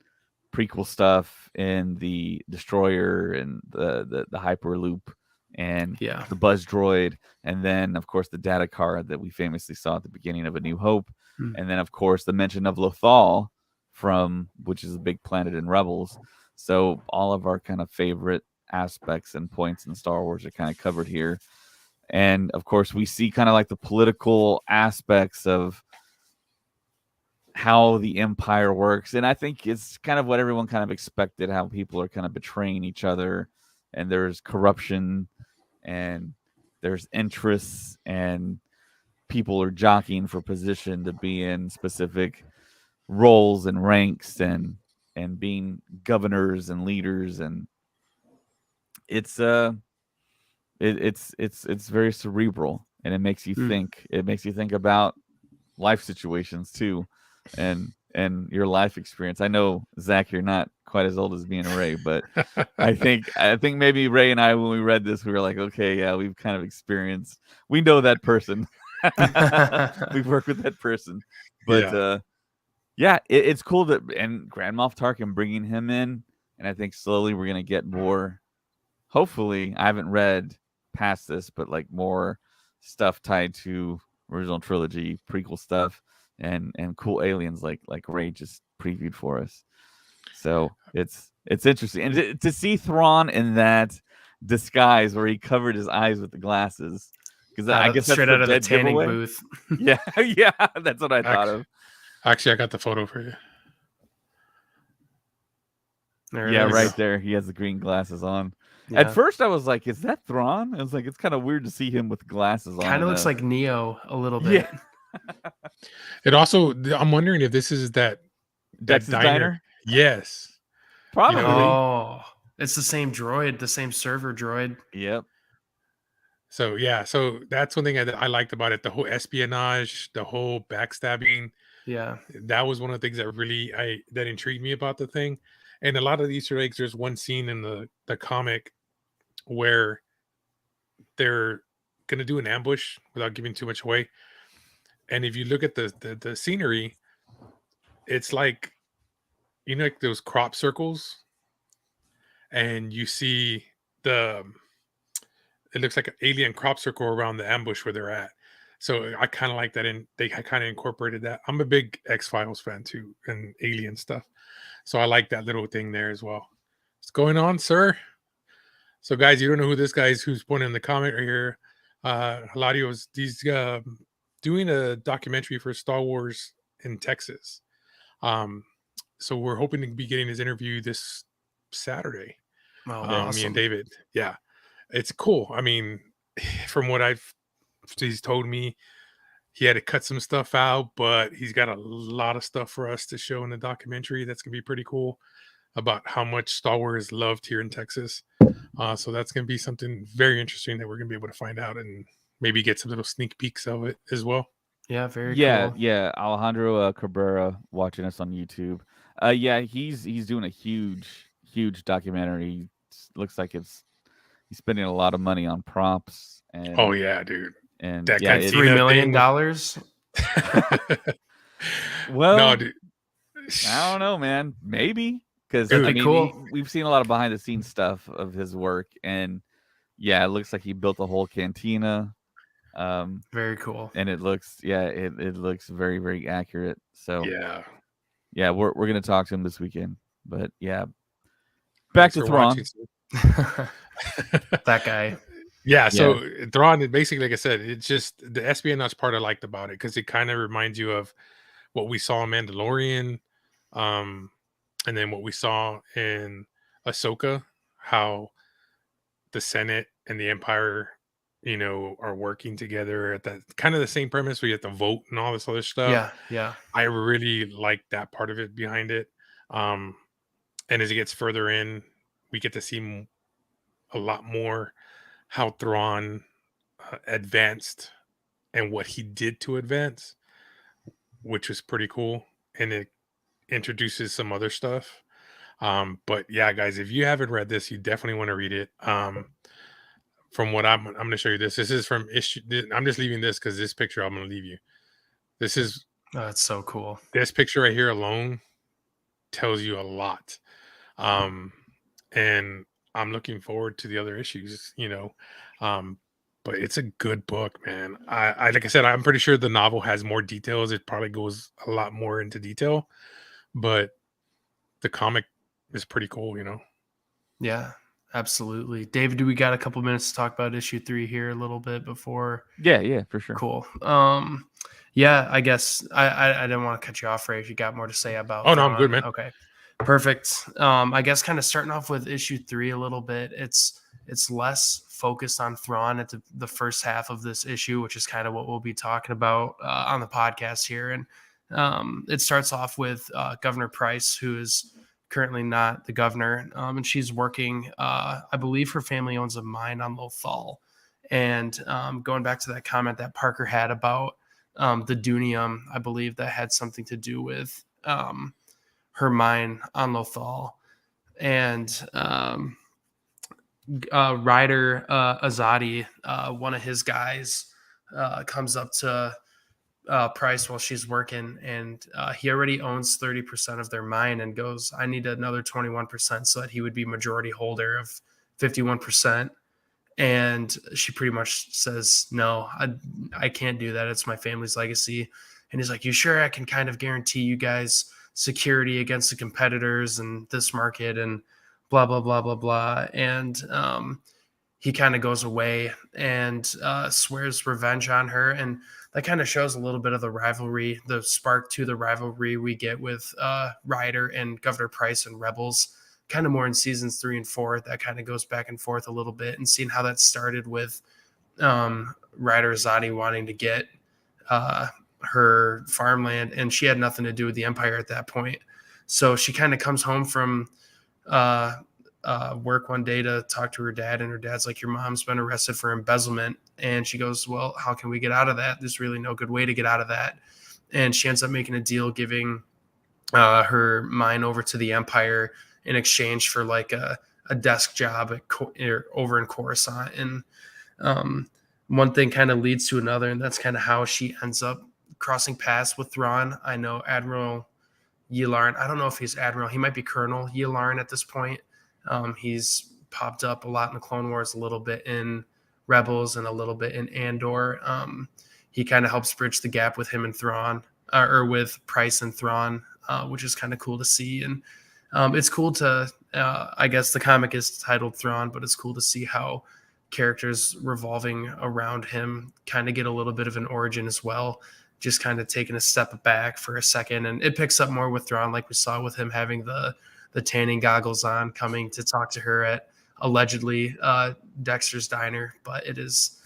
prequel stuff in the destroyer and the hyperloop and the buzz droid, and then of course the data card that we famously saw at the beginning of A New Hope, and then of course the mention of Lothal, from which is a big planet in Rebels. So all of our kind of favorite aspects and points in Star Wars are kind of covered here. And of course we see kind of like the political aspects of how the Empire works, and I think it's kind of what everyone kind of expected, how people are kind of betraying each other, and there's corruption and there's interests, and people are jockeying for position to be in specific roles and ranks, and being governors and leaders, and it's very cerebral, and it makes you think. It makes you think about life situations too, and your life experience. I know, Zach, you're not quite as old as me and Ray, but I think maybe Ray and I, when we read this, we were like, okay, yeah, we've kind of experienced. We know that person. We've worked with that person, but yeah, it's cool that, and Grand Moff Tarkin bringing him in, and I think slowly we're gonna get more. Hopefully, I haven't read past this, but like more stuff tied to original trilogy, prequel stuff, and cool aliens like Ray just previewed for us. So it's interesting, and to see THRAWN in that disguise where he covered his eyes with the glasses, because I guess straight that's out of the tanning giveaway. booth. Yeah, that's what I thought of. Actually, I got the photo for you. There right there. He has the green glasses on. Yeah. At first, I was like, "Is that THRAWN?" I was like, "It's kind of weird to see him with glasses on." Kind of looks like Neo a little bit. Yeah. It also, I'm wondering if this is that Dex's Diner. Yes, Probably. Oh, it's the same droid, the same server droid. Yep. So yeah, so that's one thing I liked about it. The whole espionage, the whole backstabbing. Yeah, that was one of the things that really that intrigued me about the thing. And a lot of the Easter eggs, there's one scene in the comic where they're gonna do an ambush without giving too much away. And if you look at the scenery, it's like, you know, like those crop circles, and you see it looks like an alien crop circle around the ambush where they're at. So I kind of like that, and they kind of incorporated that. I'm a big X-Files fan too, and alien stuff. So I like that little thing there as well. What's going on, sir? So guys, you don't know who this guy is who's pointing in the comment right here. Hiladio's he's doing a documentary for Star Wars in Texas. So we're hoping to be getting his interview this Saturday. Oh, awesome. Me and David. Yeah. It's cool. I mean, from what he's told me, he had to cut some stuff out, but he's got a lot of stuff for us to show in the documentary. That's going to be pretty cool about how much Star Wars is loved here in Texas. So that's going to be something very interesting that we're going to be able to find out and maybe get some little sneak peeks of it as well. Yeah, very cool. Yeah. Alejandro Cabrera watching us on YouTube. Yeah, he's doing a huge documentary. Looks like he's spending a lot of money on props. And oh yeah, dude. And that yeah, $3 million. Well, no, dude. I don't know, man. Maybe, because I mean, cool. We've seen a lot of behind the scenes stuff of his work, and yeah, it looks like he built a whole cantina. Very cool. And it looks very, very accurate. So yeah, we're gonna talk to him this weekend. But yeah, back to THRAWN. That guy. Yeah, so Thrawn, basically, like I said, it's just the espionage part I liked about it because it kind of reminds you of what we saw in Mandalorian, um, and then what we saw in Ahsoka, how the Senate and the Empire, are working together at that kind of the same premise where you have to vote and all this other stuff. Yeah, yeah. I really like that part of it behind it. Um, and as it gets further in, we get to see a lot more how Thrawn advanced and what he did to advance, which was pretty cool. And it introduces some other stuff. But yeah, guys, if you haven't read this, you definitely want to read it. From what I'm going to show you this. This is from issue. I'm just leaving this because this picture I'm going to leave you. This is Oh, that's so cool. this picture right here alone tells you a lot. And I'm looking forward to the other issues. But it's a good book, man. I like I said, I'm pretty sure the novel has more details. It probably goes a lot more into detail, but the comic is pretty cool. Yeah, absolutely. David, do we got a couple minutes to talk about issue 3 here a little bit before? Yeah, for sure. Cool. Yeah, I guess I didn't want to cut you off, Ray, if you got more to say about Oh no, I'm Thrawn. good, man. Okay. Perfect. I guess kind of starting off with issue 3 a little bit. It's less focused on Thrawn at the first half of this issue, which is kind of what we'll be talking about on the podcast here. And it starts off with Governor Price, who is currently not the governor, and she's working. I believe her family owns a mine on Lothal. And going back to that comment that Parker had about the Dunium, I believe that had something to do with her mine on Lothal. And Ryder Azadi, one of his guys, comes up to Price while she's working, and he already owns 30% of their mine and goes, I need another 21% so that he would be majority holder of 51%. And she pretty much says, no, I can't do that. It's my family's legacy. And he's like, you sure? I can kind of guarantee you guys security against the competitors and this market and blah, blah, blah, blah, blah. And he kind of goes away and swears revenge on her. And that kind of shows a little bit of the rivalry, the spark to the rivalry we get with Ryder and Governor Price and Rebels, kind of more in seasons 3 and 4. That kind of goes back and forth a little bit, and seeing how that started with Ryder Azadi wanting to get her farmland, and she had nothing to do with the Empire at that point. So she kind of comes home from work one day to talk to her dad, and her dad's like, your mom's been arrested for embezzlement. And she goes, well, how can we get out of that? There's really no good way to get out of that. And she ends up making a deal, giving her mine over to the Empire in exchange for like a desk job over in Coruscant. And one thing kind of leads to another, and that's kind of how she ends up crossing paths with Thrawn. I know Admiral Yularen. I don't know if he's Admiral. He might be Colonel Yularen at this point. He's popped up a lot in the Clone Wars, a little bit in Rebels, and a little bit in Andor. He kind of helps bridge the gap with him and Thrawn, or with Price and Thrawn, which is kind of cool to see. And it's cool to, I guess the comic is titled Thrawn, but it's cool to see how characters revolving around him kind of get a little bit of an origin as well, just kind of taking a step back for a second. And it picks up more with Thrawn, like we saw with him having the tanning goggles on, coming to talk to her at allegedly Dexter's Diner. But it is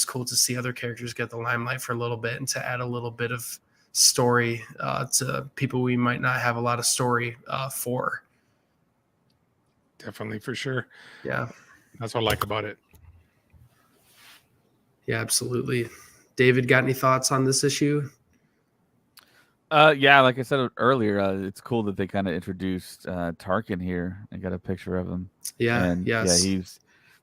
cool to see other characters get the limelight for a little bit, and to add a little bit of story to people we might not have a lot of story for. Definitely, for sure. Yeah, that's what I like about it. Yeah, absolutely. David, got any thoughts on this issue? Yeah, like I said earlier, it's cool that they kind of introduced Tarkin here. I got a picture of him. Yeah, and yes. Yeah,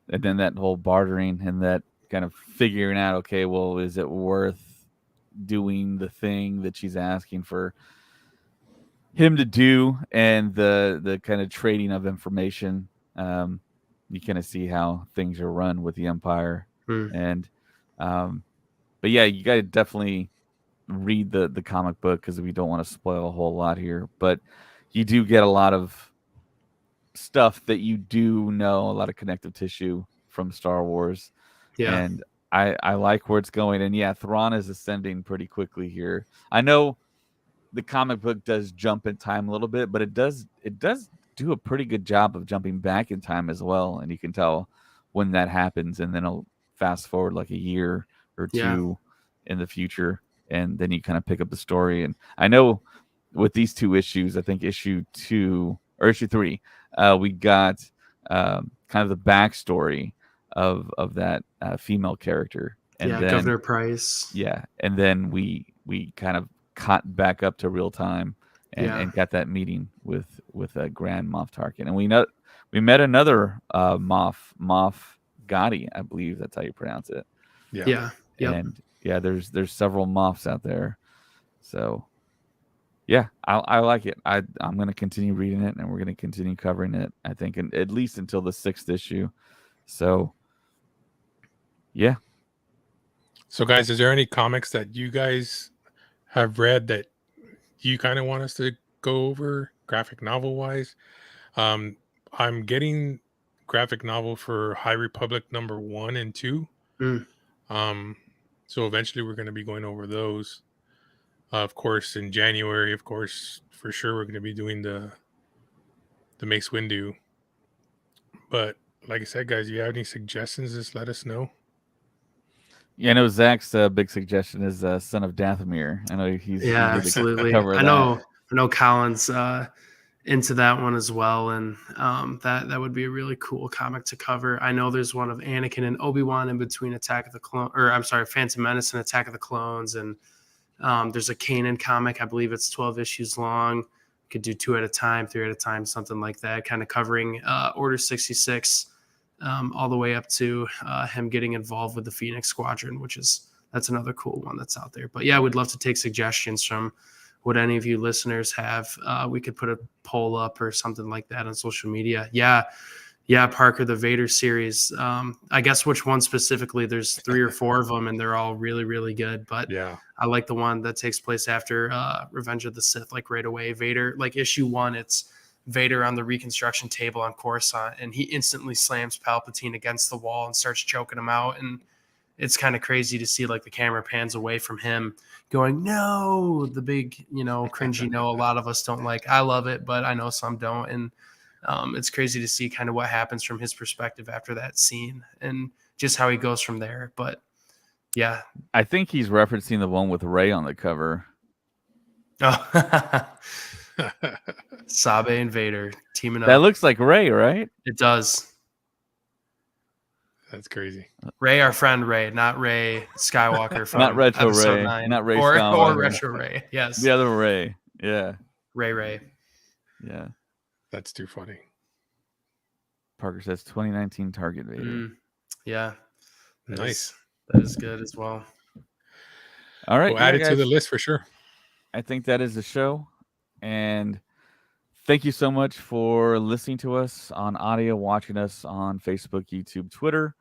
and then that whole bartering and that kind of figuring out, okay, well, is it worth doing the thing that she's asking for him to do, and the kind of trading of information. You kind of see how things are run with the Empire. And but yeah, you got to definitely read the comic book, because we don't want to spoil a whole lot here, but you do get a lot of stuff that you do know, a lot of connective tissue from Star Wars. Yeah. And I like where it's going. And yeah, Thrawn is ascending pretty quickly here. I know the comic book does jump in time a little bit, but it does do a pretty good job of jumping back in time as well. And you can tell when that happens, and then it'll fast forward like a year or two in the future, and then you kind of pick up the story. And I know with these two issues, I think issue 2 or issue 3, we got kind of the backstory of that female character, and then Governor Price. and then we kind of caught back up to real time and got that meeting with Grand Moff Tarkin, and we met another Moff Gotti, I believe that's how you pronounce it. And there's several Moffs out there, so yeah, I like it. I'm going to continue reading it, and we're going to continue covering it, I think, at least until the 6th issue. So yeah. So guys, is there any comics that you guys have read that you kind of want us to go over graphic novel wise? I'm getting graphic novel for High Republic number 1 and 2. So eventually we're going to be going over those. Of course, in January, of course, for sure, we're going to be doing the Mace Windu. But like I said, guys, if you have any suggestions, just let us know. Yeah, I know Zach's big suggestion is Son of Dathomir. I know he's absolutely. Cover I know Colin's into that one as well, and that would be a really cool comic to cover. I know there's one of Anakin and Obi-Wan in between Phantom Menace and Attack of the Clones, and there's a Kanan comic. I believe it's 12 issues long. You could do 2 at a time, 3 at a time, something like that, kind of covering Order 66 all the way up to him getting involved with the Phoenix Squadron, that's another cool one that's out there. But yeah, we'd love to take suggestions from what any of you listeners have. We could put a poll up or something like that on social media. Yeah, Parker, the Vader series. I guess which one specifically? There's 3 or 4 of them, and they're all really, really good. But yeah, I like the one that takes place after Revenge of the Sith, like right away. Vader, like issue 1, it's Vader on the reconstruction table on Coruscant, and he instantly slams Palpatine against the wall and starts choking him out. And it's kind of crazy to see like the camera pans away from him going, no, the big, cringy no. A lot of us don't like. I love it, but I know some don't. And it's crazy to see kind of what happens from his perspective after that scene and just how he goes from there. But yeah, I think he's referencing the one with Rey on the cover. Oh, Sabe and Vader teaming up. That looks like Rey, right? It does. That's crazy. Rey, our friend Rey, not Rey Skywalker from not Retro Episode Rey, 9. not Rey or Skywalker. Retro Rey. Yes, the other Rey. Yeah, Rey. Yeah, that's too funny. Parker says 2019 Target Vader. Yeah, nice. That is good as well. All right, we'll add it to the list for sure. I think that is the show, and thank you so much for listening to us on audio, watching us on Facebook, YouTube, Twitter.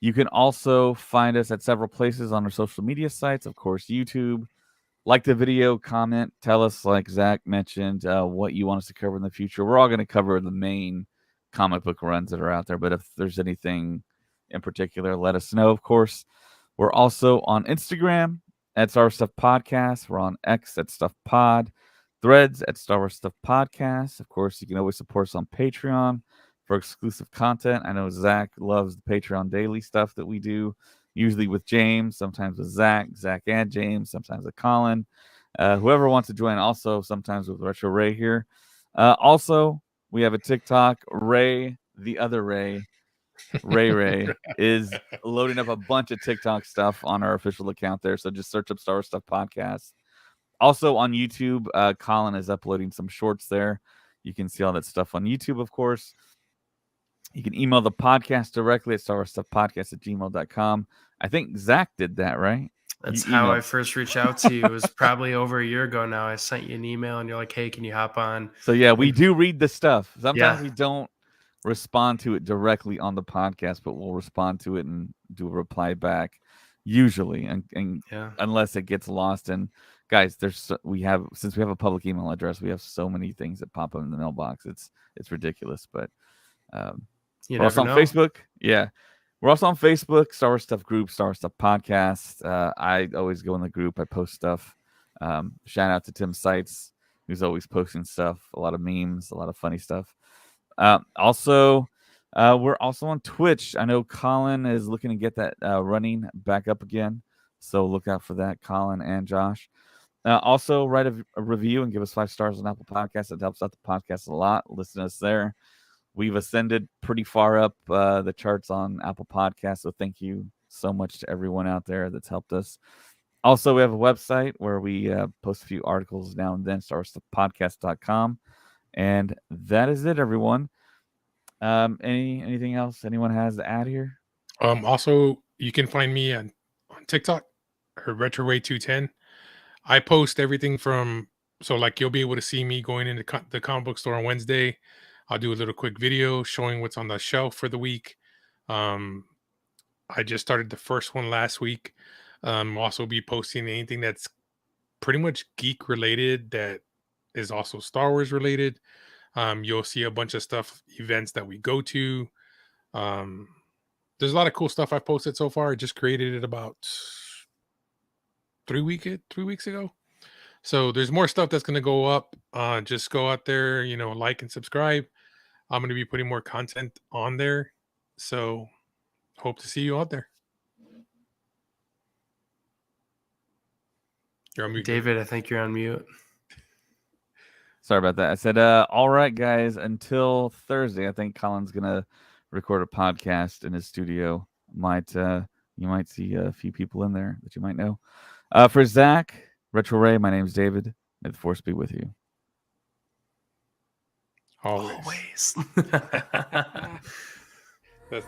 You can also find us at several places on our social media sites. Of course, YouTube. Like the video, comment, tell us, like Zach mentioned, what you want us to cover in the future. We're all going to cover the main comic book runs that are out there, but if there's anything in particular, let us know. Of course, we're also on Instagram at Star Wars Stuff Podcast. We're on X at Stuff Pod. Threads at Star Wars Stuff Podcast. Of course, you can always support us on Patreon for exclusive content. I know Zach loves the Patreon daily stuff that we do, usually with James, sometimes with Zach and James, sometimes with Colin. Whoever wants to join, also sometimes with Retro Ray here. Also, we have a TikTok. Ray, the other Ray is loading up a bunch of TikTok stuff on our official account there. So just search up Star Wars Stuff Podcast. Also on YouTube, Colin is uploading some shorts there. You can see all that stuff on YouTube, of course. You can email the podcast directly at starwarsstuffpodcast@gmail.com. I think Zach did that, right? That's how I first reached out to you. It was probably over a year ago now. I sent you an email and you're like, hey, can you hop on? So yeah, we do read the stuff. Sometimes we don't respond to it directly on the podcast, but we'll respond to it and do a reply back usually. And unless it gets lost. And guys, since we have a public email address, we have so many things that pop up in the mailbox. It's ridiculous, but You we're also never on know. Facebook. Yeah. We're also on Facebook, Star Wars Stuff Group, Star Wars Stuff Podcast. I always go in the group. I post stuff. Shout out to Tim Seitz, who's always posting stuff, a lot of memes, a lot of funny stuff. Also, we're also on Twitch. I know Colin is looking to get that running back up again. So look out for that, Colin and Josh. Also, write a review and give us 5 stars on Apple Podcasts. It helps out the podcast a lot. Listen to us there. We've ascended pretty far up the charts on Apple Podcasts, so thank you so much to everyone out there that's helped us. Also, we have a website where we post a few articles now and then, starstuffpodcast.com. And that is it, everyone. Anything else anyone has to add here? Also, you can find me on TikTok or RetroWay210. I post everything from, so like you'll be able to see me going into the comic book store on Wednesday. I'll do a little quick video showing what's on the shelf for the week. I just started the first one last week. Also be posting anything that's pretty much geek related that is also Star Wars related. You'll see a bunch of stuff, events that we go to. There's a lot of cool stuff I've posted so far. I just created it about 3 weeks ago. So there's more stuff that's going to go up. Just go out there, like and subscribe. I'm going to be putting more content on there. So hope to see you out there. You're on mute, David, I think you're on mute. Sorry about that. I said, all right, guys, until Thursday, I think Colin's going to record a podcast in his studio. You might see a few people in there that you might know. For Zach, Retro Ray, my name's David. May the Force be with you. Always. That's